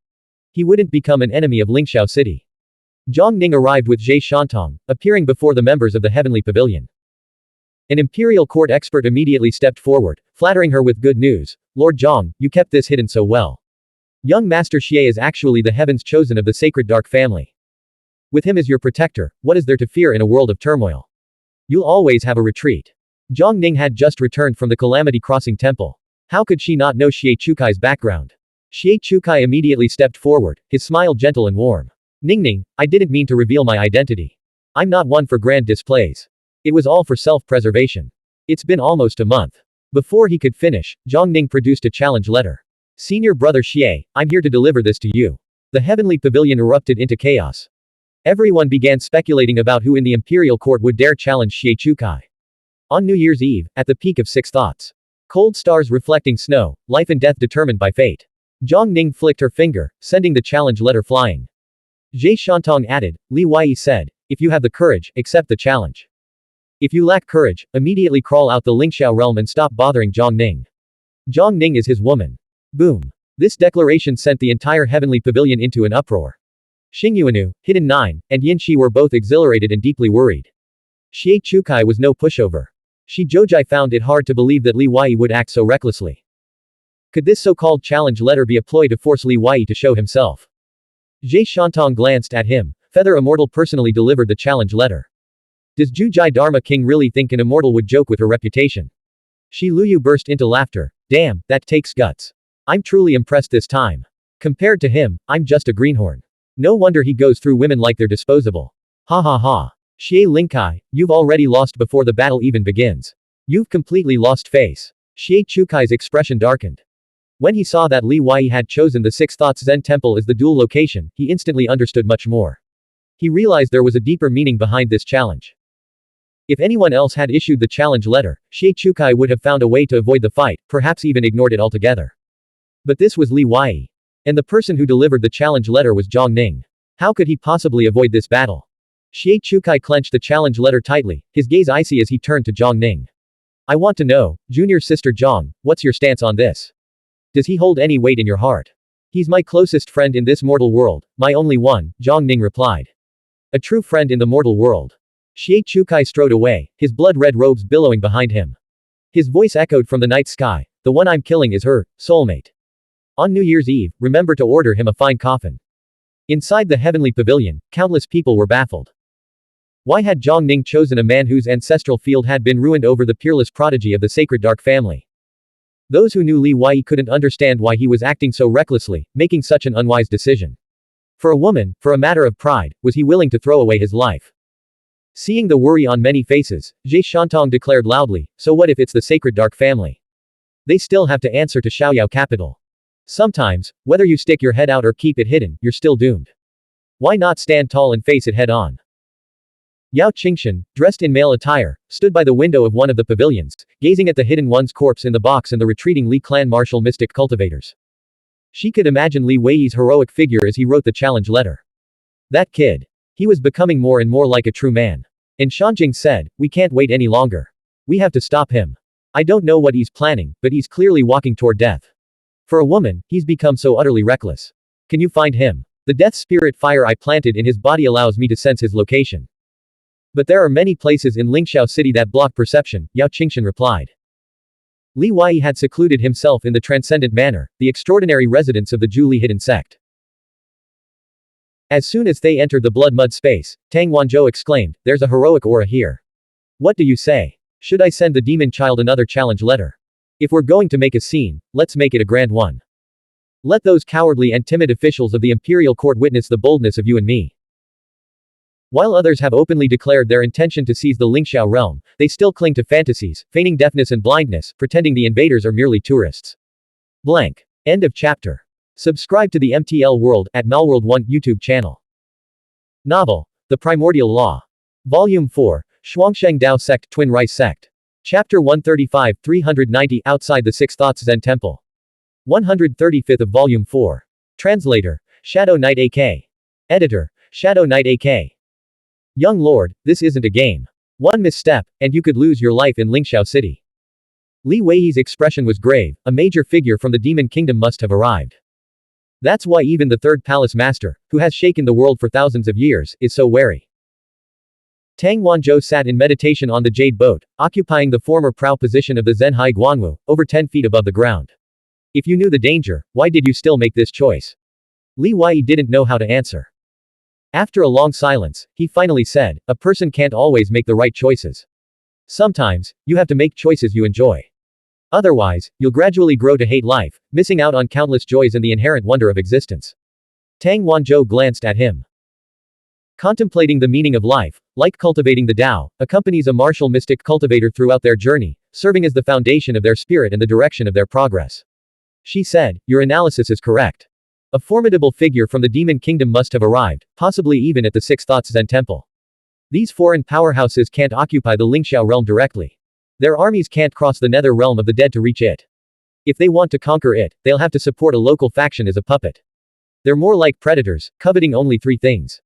He wouldn't become an enemy of Lingxiao City. Zhang Ning arrived with Zhe Shantong, appearing before the members of the heavenly pavilion. An imperial court expert immediately stepped forward, flattering her with good news. "Lord Zhang, you kept this hidden so well. Young Master Xie is actually the heavens chosen of the Sacred Dark family. With him as your protector, what is there to fear in a world of turmoil? You'll always have a retreat." Zhang Ning had just returned from the Calamity Crossing Temple. How could she not know Xie Chukai's background? Xie Chukai immediately stepped forward, his smile gentle and warm. "Ningning, I didn't mean to reveal my identity. I'm not one for grand displays. It was all for self-preservation. It's been almost a month." Before he could finish, Zhang Ning produced a challenge letter. "Senior brother Xie, I'm here to deliver this to you." The heavenly pavilion erupted into chaos. Everyone began speculating about who in the imperial court would dare challenge Xie Chukai. On New Year's Eve, at the peak of 6 thoughts. Cold stars reflecting snow, life and death determined by fate. Zhang Ning flicked her finger, sending the challenge letter flying. Zhe Shantong added, Li Wei said, "If you have the courage, accept the challenge. If you lack courage, immediately crawl out the Lingxiao realm and stop bothering Zhang Ning. Zhang Ning is his woman." Boom. This declaration sent the entire heavenly pavilion into an uproar. Xingyuanu, Hidden 9, and Yin Shi were both exhilarated and deeply worried. Xie Chukai was no pushover. Shi Zhoujai found it hard to believe that Li Wei would act so recklessly. Could this so-called challenge letter be a ploy to force Li Wei to show himself? Zhe Shantong glanced at him. Feather Immortal personally delivered the challenge letter. Does Zhujai Dharma King really think an immortal would joke with her reputation? Shi Luyu burst into laughter. Damn, that takes guts. I'm truly impressed this time. Compared to him, I'm just a greenhorn. No wonder he goes through women like they're disposable. Ha ha ha. Xie Lingkai, you've already lost before the battle even begins. You've completely lost face. Xie Chukai's expression darkened. When he saw that Li Wei had chosen the Six Thoughts Zen Temple as the dual location, he instantly understood much more. He realized there was a deeper meaning behind this challenge. If anyone else had issued the challenge letter, Xie Chukai would have found a way to avoid the fight, perhaps even ignored it altogether. But this was Li Wei. And the person who delivered the challenge letter was Zhang Ning. How could he possibly avoid this battle? Xie Chukai clenched the challenge letter tightly, his gaze icy as he turned to Zhang Ning. I want to know, junior sister Zhang, what's your stance on this? Does he hold any weight in your heart? He's my closest friend in this mortal world, my only one, Zhang Ning replied. A true friend in the mortal world. Xie Chukai strode away, his blood-red robes billowing behind him. His voice echoed from the night sky, the one I'm killing is her soulmate. On New Year's Eve, remember to order him a fine coffin. Inside the heavenly pavilion, countless people were baffled. Why had Zhang Ning chosen a man whose ancestral field had been ruined over the peerless prodigy of the sacred dark family? Those who knew Li Wei couldn't understand why he was acting so recklessly, making such an unwise decision. For a woman, for a matter of pride, was he willing to throw away his life? Seeing the worry on many faces, Zhe Shantong declared loudly, so what if it's the sacred dark family? They still have to answer to Xiaoyao capital. Sometimes, whether you stick your head out or keep it hidden, you're still doomed. Why not stand tall and face it head on? Yao Qingshan, dressed in male attire, stood by the window of one of the pavilions, gazing at the hidden one's corpse in the box and the retreating Li clan martial mystic cultivators. She could imagine Li Wei's heroic figure as he wrote the challenge letter. That kid. He was becoming more and more like a true man. And Shanjing said, we can't wait any longer. We have to stop him. I don't know what he's planning, but he's clearly walking toward death. For a woman, he's become so utterly reckless. Can you find him? The death spirit fire I planted in his body allows me to sense his location. But there are many places in Lingxiao City that block perception, Yao Qingshan replied. Li Wei had secluded himself in the transcendent manor, the extraordinary residence of the Zhu hidden sect. As soon as they entered the blood-mud space, Tang Wanzhou exclaimed, there's a heroic aura here. What do you say? Should I send the demon child another challenge letter? If we're going to make a scene, let's make it a grand one. Let those cowardly and timid officials of the imperial court witness the boldness of you and me. While others have openly declared their intention to seize the Lingxiao realm, they still cling to fantasies, feigning deafness and blindness, pretending the invaders are merely tourists. Blank. End of chapter. Subscribe to the MTL World at Malworld 1 YouTube channel. Novel. The Primordial Law. Volume 4, Xuansheng Dao Sect Twin Rice Sect. Chapter 135 390 Outside the Six Thoughts Zen Temple. 135th of Volume 4. Translator, Shadow Knight AK. Editor, Shadow Knight AK. Young Lord, this isn't a game. One misstep, and you could lose your life in Lingxiao City. Li Wei's expression was grave, a major figure from the Demon Kingdom must have arrived. That's why even the third palace master, who has shaken the world for thousands of years, is so wary. Tang Wanzhou sat in meditation on the jade boat, occupying the former prow position of the Zhenhai Guanwu, over 10 feet above the ground. If you knew the danger, why did you still make this choice? Li Wei didn't know how to answer. After a long silence, he finally said, a person can't always make the right choices. Sometimes, you have to make choices you enjoy. Otherwise, you'll gradually grow to hate life, missing out on countless joys and the inherent wonder of existence. Tang Wanzhou glanced at him. Contemplating the meaning of life, like cultivating the Tao, accompanies a martial mystic cultivator throughout their journey, serving as the foundation of their spirit and the direction of their progress. She said, your analysis is correct. A formidable figure from the Demon Kingdom must have arrived, possibly even at the Six Thoughts Zen Temple. These foreign powerhouses can't occupy the Lingxiao realm directly. Their armies can't cross the nether realm of the dead to reach it. If they want to conquer it, they'll have to support a local faction as a puppet. They're more like predators, coveting only three things.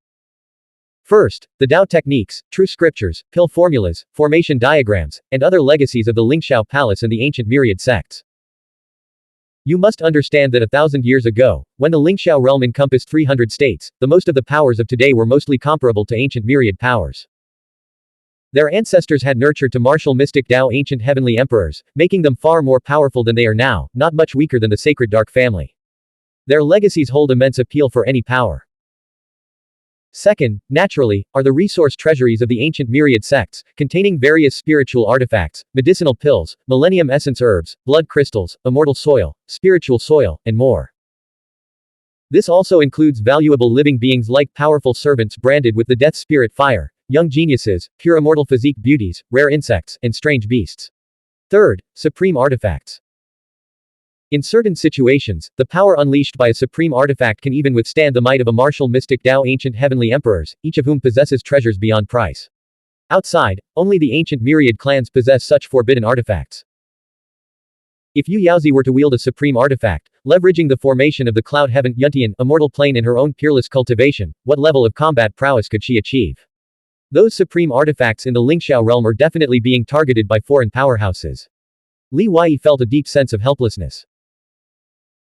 First, the Tao techniques, true scriptures, pill formulas, formation diagrams, and other legacies of the Lingxiao Palace and the ancient myriad sects. You must understand that 1,000 years ago, when the Lingxiao realm encompassed 300 states, the most of the powers of today were mostly comparable to ancient myriad powers. Their ancestors had nurtured to martial mystic Tao ancient heavenly emperors, making them far more powerful than they are now, not much weaker than the sacred dark family. Their legacies hold immense appeal for any power. Second, naturally, are the resource treasuries of the ancient myriad sects, containing various spiritual artifacts, medicinal pills, millennium essence herbs, blood crystals, immortal soil, spiritual soil, and more. This also includes valuable living beings like powerful servants branded with the death spirit fire, young geniuses, pure immortal physique beauties, rare insects, and strange beasts. Third, supreme artifacts. In certain situations, the power unleashed by a supreme artifact can even withstand the might of a martial mystic Dao ancient heavenly emperors, each of whom possesses treasures beyond price. Outside, only the ancient myriad clans possess such forbidden artifacts. If Yu Yaozi were to wield a supreme artifact, leveraging the formation of the cloud heaven Yuntian immortal plane in her own peerless cultivation, what level of combat prowess could she achieve? Those supreme artifacts in the Lingxiao realm are definitely being targeted by foreign powerhouses. Li Wei felt a deep sense of helplessness.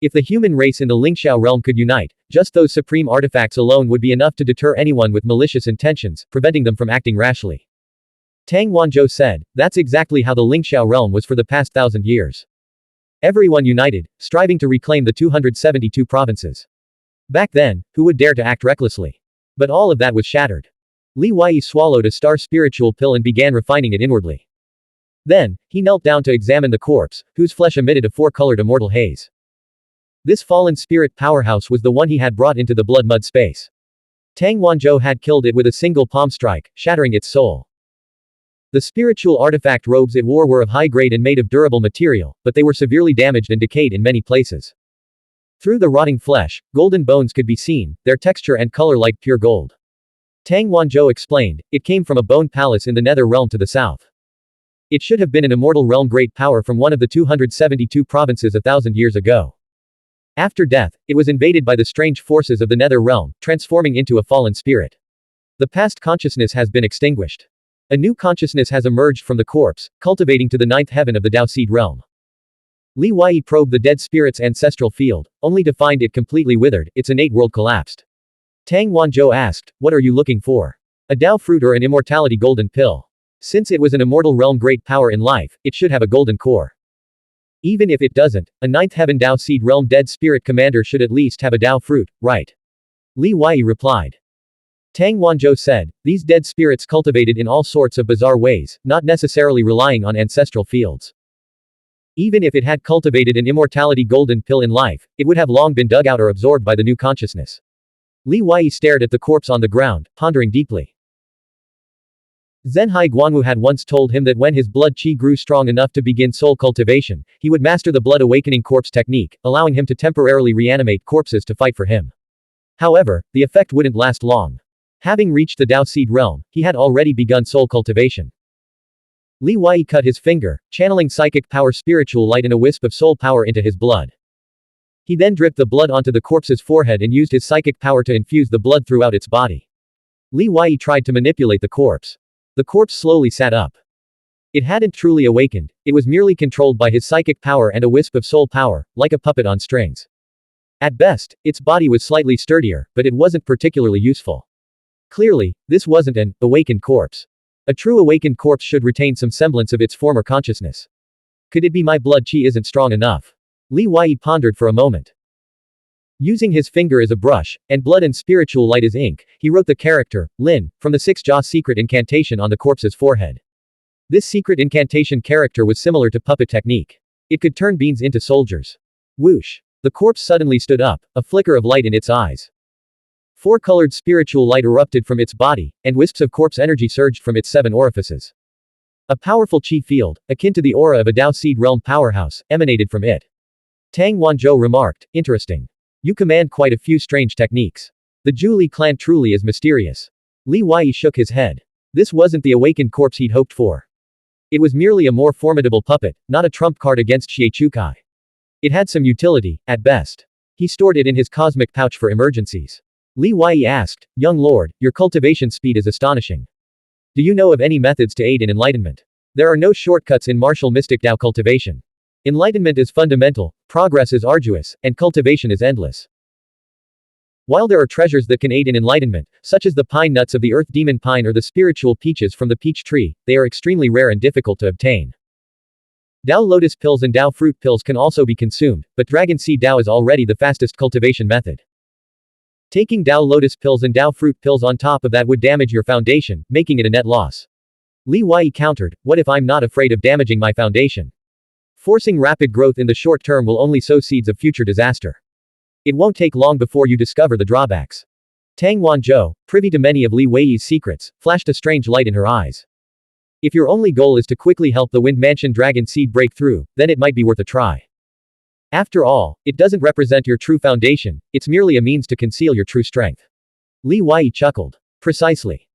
If the human race in the Lingxiao realm could unite, just those supreme artifacts alone would be enough to deter anyone with malicious intentions, preventing them from acting rashly. Tang Wanzhou said, that's exactly how the Lingxiao realm was for the past 1,000 years. Everyone united, striving to reclaim the 272 provinces. Back then, who would dare to act recklessly? But all of that was shattered. Li Wei swallowed a star spiritual pill and began refining it inwardly. Then, he knelt down to examine the corpse, whose flesh emitted a four-colored immortal haze. This fallen spirit powerhouse was the one he had brought into the blood-mud space. Tang Wanzhou had killed it with a single palm strike, shattering its soul. The spiritual artifact robes it wore were of high grade and made of durable material, but they were severely damaged and decayed in many places. Through the rotting flesh, golden bones could be seen, their texture and color like pure gold. Tang Wanzhou explained, it came from a bone palace in the Nether Realm to the south. It should have been an immortal realm great power from one of the 272 provinces 1,000 years ago. After death, it was invaded by the strange forces of the Nether Realm, transforming into a fallen spirit. The past consciousness has been extinguished. A new consciousness has emerged from the corpse, cultivating to the ninth heaven of the Dao Seed realm. Li Wei probed the dead spirit's ancestral field, only to find it completely withered, its innate world collapsed. Tang Wanzhou asked, what are you looking for? A Dao fruit or an immortality golden pill? Since it was an immortal realm great power in life, it should have a golden core. Even if it doesn't, a ninth heaven Dao Seed realm dead spirit commander should at least have a Dao fruit, right? Li Wei replied. Tang Wanzhou said, these dead spirits cultivated in all sorts of bizarre ways, not necessarily relying on ancestral fields. Even if it had cultivated an immortality golden pill in life, it would have long been dug out or absorbed by the new consciousness. Li Wei stared at the corpse on the ground, pondering deeply. Zhenhai Guanwu had once told him that when his blood qi grew strong enough to begin soul cultivation, he would master the blood awakening corpse technique, allowing him to temporarily reanimate corpses to fight for him. However, the effect wouldn't last long. Having reached the Dao Seed realm, he had already begun soul cultivation. Li Wei cut his finger, channeling psychic power spiritual light and a wisp of soul power into his blood. He then dripped the blood onto the corpse's forehead and used his psychic power to infuse the blood throughout its body. Li Wei tried to manipulate the corpse. The corpse slowly sat up. It hadn't truly awakened, it was merely controlled by his psychic power and a wisp of soul power, like a puppet on strings. At best, its body was slightly sturdier, but it wasn't particularly useful. Clearly, this wasn't an awakened corpse. A true awakened corpse should retain some semblance of its former consciousness. Could it be my blood qi isn't strong enough? Li Wei pondered for a moment. Using his finger as a brush, and blood and spiritual light as ink, he wrote the character, Lin, from the Six Jaw secret incantation on the corpse's forehead. This secret incantation character was similar to puppet technique. It could turn beans into soldiers. Whoosh! The corpse suddenly stood up, a flicker of light in its eyes. Four-colored spiritual light erupted from its body, and wisps of corpse energy surged from its 7 orifices. A powerful qi field, akin to the aura of a Dao Seed realm powerhouse, emanated from it. Tang Wanzhou remarked, interesting. You command quite a few strange techniques. The Zhu clan truly is mysterious. Li Wei shook his head. This wasn't the awakened corpse he'd hoped for. It was merely a more formidable puppet, not a trump card against Xie Chukai. It had some utility, at best. He stored it in his cosmic pouch for emergencies. Li Wei asked, young lord, your cultivation speed is astonishing. Do you know of any methods to aid in enlightenment? There are no shortcuts in martial mystic Dao cultivation. Enlightenment is fundamental, progress is arduous, and cultivation is endless. While there are treasures that can aid in enlightenment, such as the pine nuts of the earth demon pine or the spiritual peaches from the peach tree, they are extremely rare and difficult to obtain. Dao lotus pills and Dao fruit pills can also be consumed, but dragon seed Dao is already the fastest cultivation method. Taking Dao lotus pills and Dao fruit pills on top of that would damage your foundation, making it a net loss. Li Wei countered, what if I'm not afraid of damaging my foundation? Forcing rapid growth in the short term will only sow seeds of future disaster. It won't take long before you discover the drawbacks. Tang Wanzhou, privy to many of Li Wei's secrets, flashed a strange light in her eyes. If your only goal is to quickly help the Wind Mansion dragon seed break through, then it might be worth a try. After all, it doesn't represent your true foundation, it's merely a means to conceal your true strength. Li Wei chuckled. Precisely.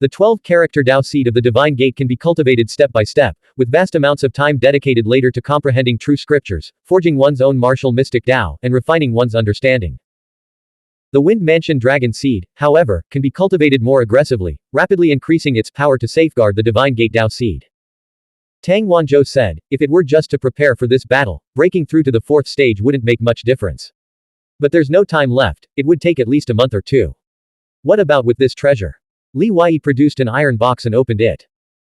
The 12-character Dao seed of the Divine Gate can be cultivated step by step, with vast amounts of time dedicated later to comprehending true scriptures, forging one's own martial mystic Dao, and refining one's understanding. The Wind Mansion Dragon seed, however, can be cultivated more aggressively, rapidly increasing its power to safeguard the Divine Gate Dao seed. Tang Wanzhou said, if it were just to prepare for this battle, breaking through to the 4th stage wouldn't make much difference. But there's no time left, it would take at least a month or two. What about with this treasure? Li Wei produced an iron box and opened it.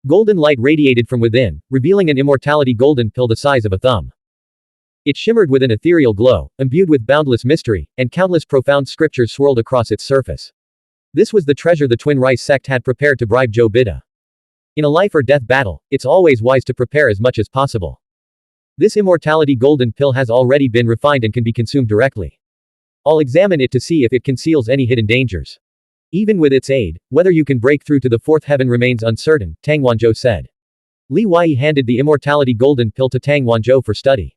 Golden light radiated from within, revealing an immortality golden pill the size of a thumb. It shimmered with an ethereal glow, imbued with boundless mystery, and countless profound scriptures swirled across its surface. This was the treasure the Twin Rice sect had prepared to bribe Zhou Bida. In a life or death battle, it's always wise to prepare as much as possible. This immortality golden pill has already been refined and can be consumed directly. I'll examine it to see if it conceals any hidden dangers. Even with its aid, whether you can break through to the 4th heaven remains uncertain, Tang Wanzhou said. Li Wei handed the immortality golden pill to Tang Wanzhou for study.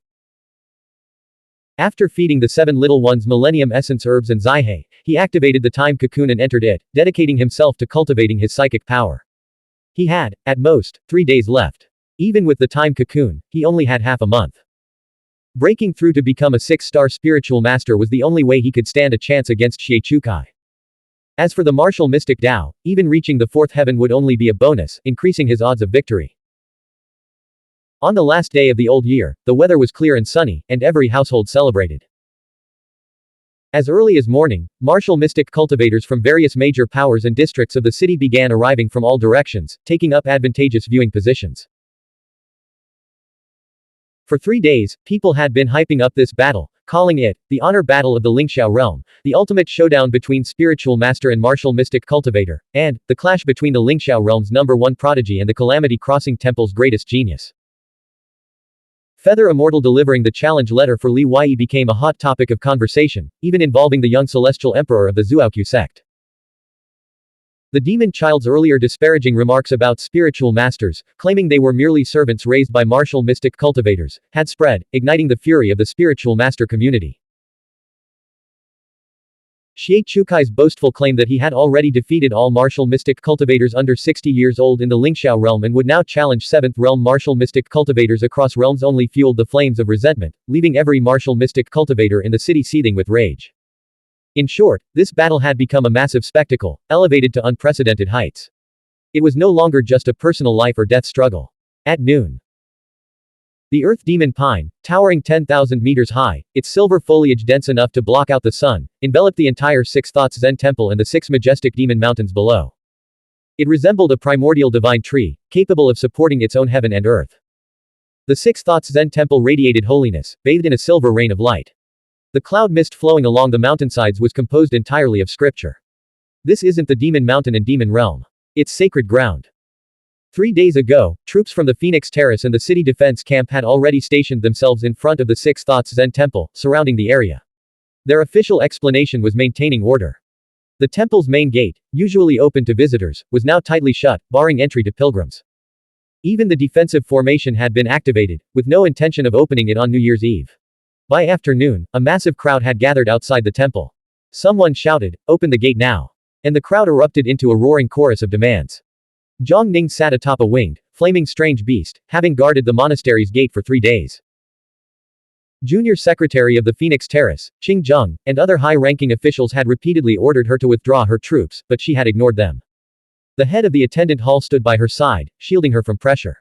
After feeding the 7 little ones millennium essence herbs and Zaihe, he activated the time cocoon and entered it, dedicating himself to cultivating his psychic power. He had, at most, 3 days left. Even with the time cocoon, he only had half a month. Breaking through to become a 6-star spiritual master was the only way he could stand a chance against Xie Chukai. As for the martial mystic Dao, even reaching the 4th heaven would only be a bonus, increasing his odds of victory. On the last day of the old year, the weather was clear and sunny, and every household celebrated. As early as morning, martial mystic cultivators from various major powers and districts of the city began arriving from all directions, taking up advantageous viewing positions. For 3 days, people had been hyping up this battle, calling it, the honor battle of the Lingxiao realm, the ultimate showdown between spiritual master and martial mystic cultivator, and, the clash between the Lingxiao realm's #1 prodigy and the Calamity Crossing Temple's greatest genius. Feather Immortal delivering the challenge letter for Li Wei became a hot topic of conversation, even involving the young celestial emperor of the Zhuoqiu sect. The demon child's earlier disparaging remarks about spiritual masters, claiming they were merely servants raised by martial mystic cultivators, had spread, igniting the fury of the spiritual master community. Xie Chukai's boastful claim that he had already defeated all martial mystic cultivators under 60 years old in the Lingxiao realm and would now challenge 7th realm martial mystic cultivators across realms only fueled the flames of resentment, leaving every martial mystic cultivator in the city seething with rage. In short, this battle had become a massive spectacle, elevated to unprecedented heights. It was no longer just a personal life or death struggle. At noon, the Earth Demon Pine, towering 10,000 meters high, its silver foliage dense enough to block out the sun, enveloped the entire Six Thoughts Zen Temple and the 6 majestic demon mountains below. It resembled a primordial divine tree, capable of supporting its own heaven and earth. The 6 Thoughts Zen Temple radiated holiness, bathed in a silver rain of light. The cloud mist flowing along the mountainsides was composed entirely of scripture. This isn't the demon mountain and demon realm. It's sacred ground. 3 days ago, troops from the Phoenix Terrace and the city defense camp had already stationed themselves in front of the 6 Thoughts Zen Temple, surrounding the area. Their official explanation was maintaining order. The temple's main gate, usually open to visitors, was now tightly shut, barring entry to pilgrims. Even the defensive formation had been activated, with no intention of opening it on New Year's Eve. By afternoon, a massive crowd had gathered outside the temple. Someone shouted, "Open the gate now!" And the crowd erupted into a roaring chorus of demands. Zhang Ning sat atop a winged, flaming strange beast, having guarded the monastery's gate for 3 days. Junior Secretary of the Phoenix Terrace, Qing Zheng, and other high-ranking officials had repeatedly ordered her to withdraw her troops, but she had ignored them. The head of the attendant hall stood by her side, shielding her from pressure.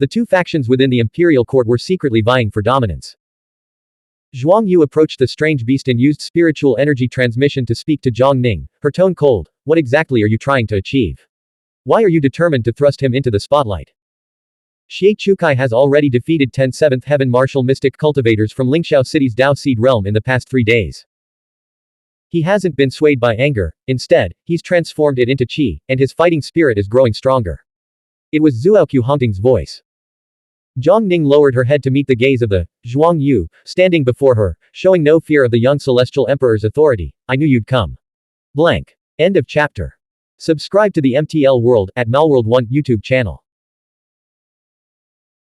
The 2 factions within the imperial court were secretly vying for dominance. Zhuang Yu approached the strange beast and used spiritual energy transmission to speak to Zhang Ning, her tone cold. What exactly are you trying to achieve? Why are you determined to thrust him into the spotlight? Xie Chukai has already defeated 10 7th heaven martial mystic cultivators from Lingxiao City's Dao Seed realm in the past 3 days. He hasn't been swayed by anger, instead, he's transformed it into qi, and his fighting spirit is growing stronger. It was Zhuoqiu Hongting's voice. Zhang Ning lowered her head to meet the gaze of the Zhuang Yu, standing before her, showing no fear of the young celestial emperor's authority. I knew you'd come. Blank. End of chapter. Subscribe to the MTL World at Malworld 1 YouTube channel.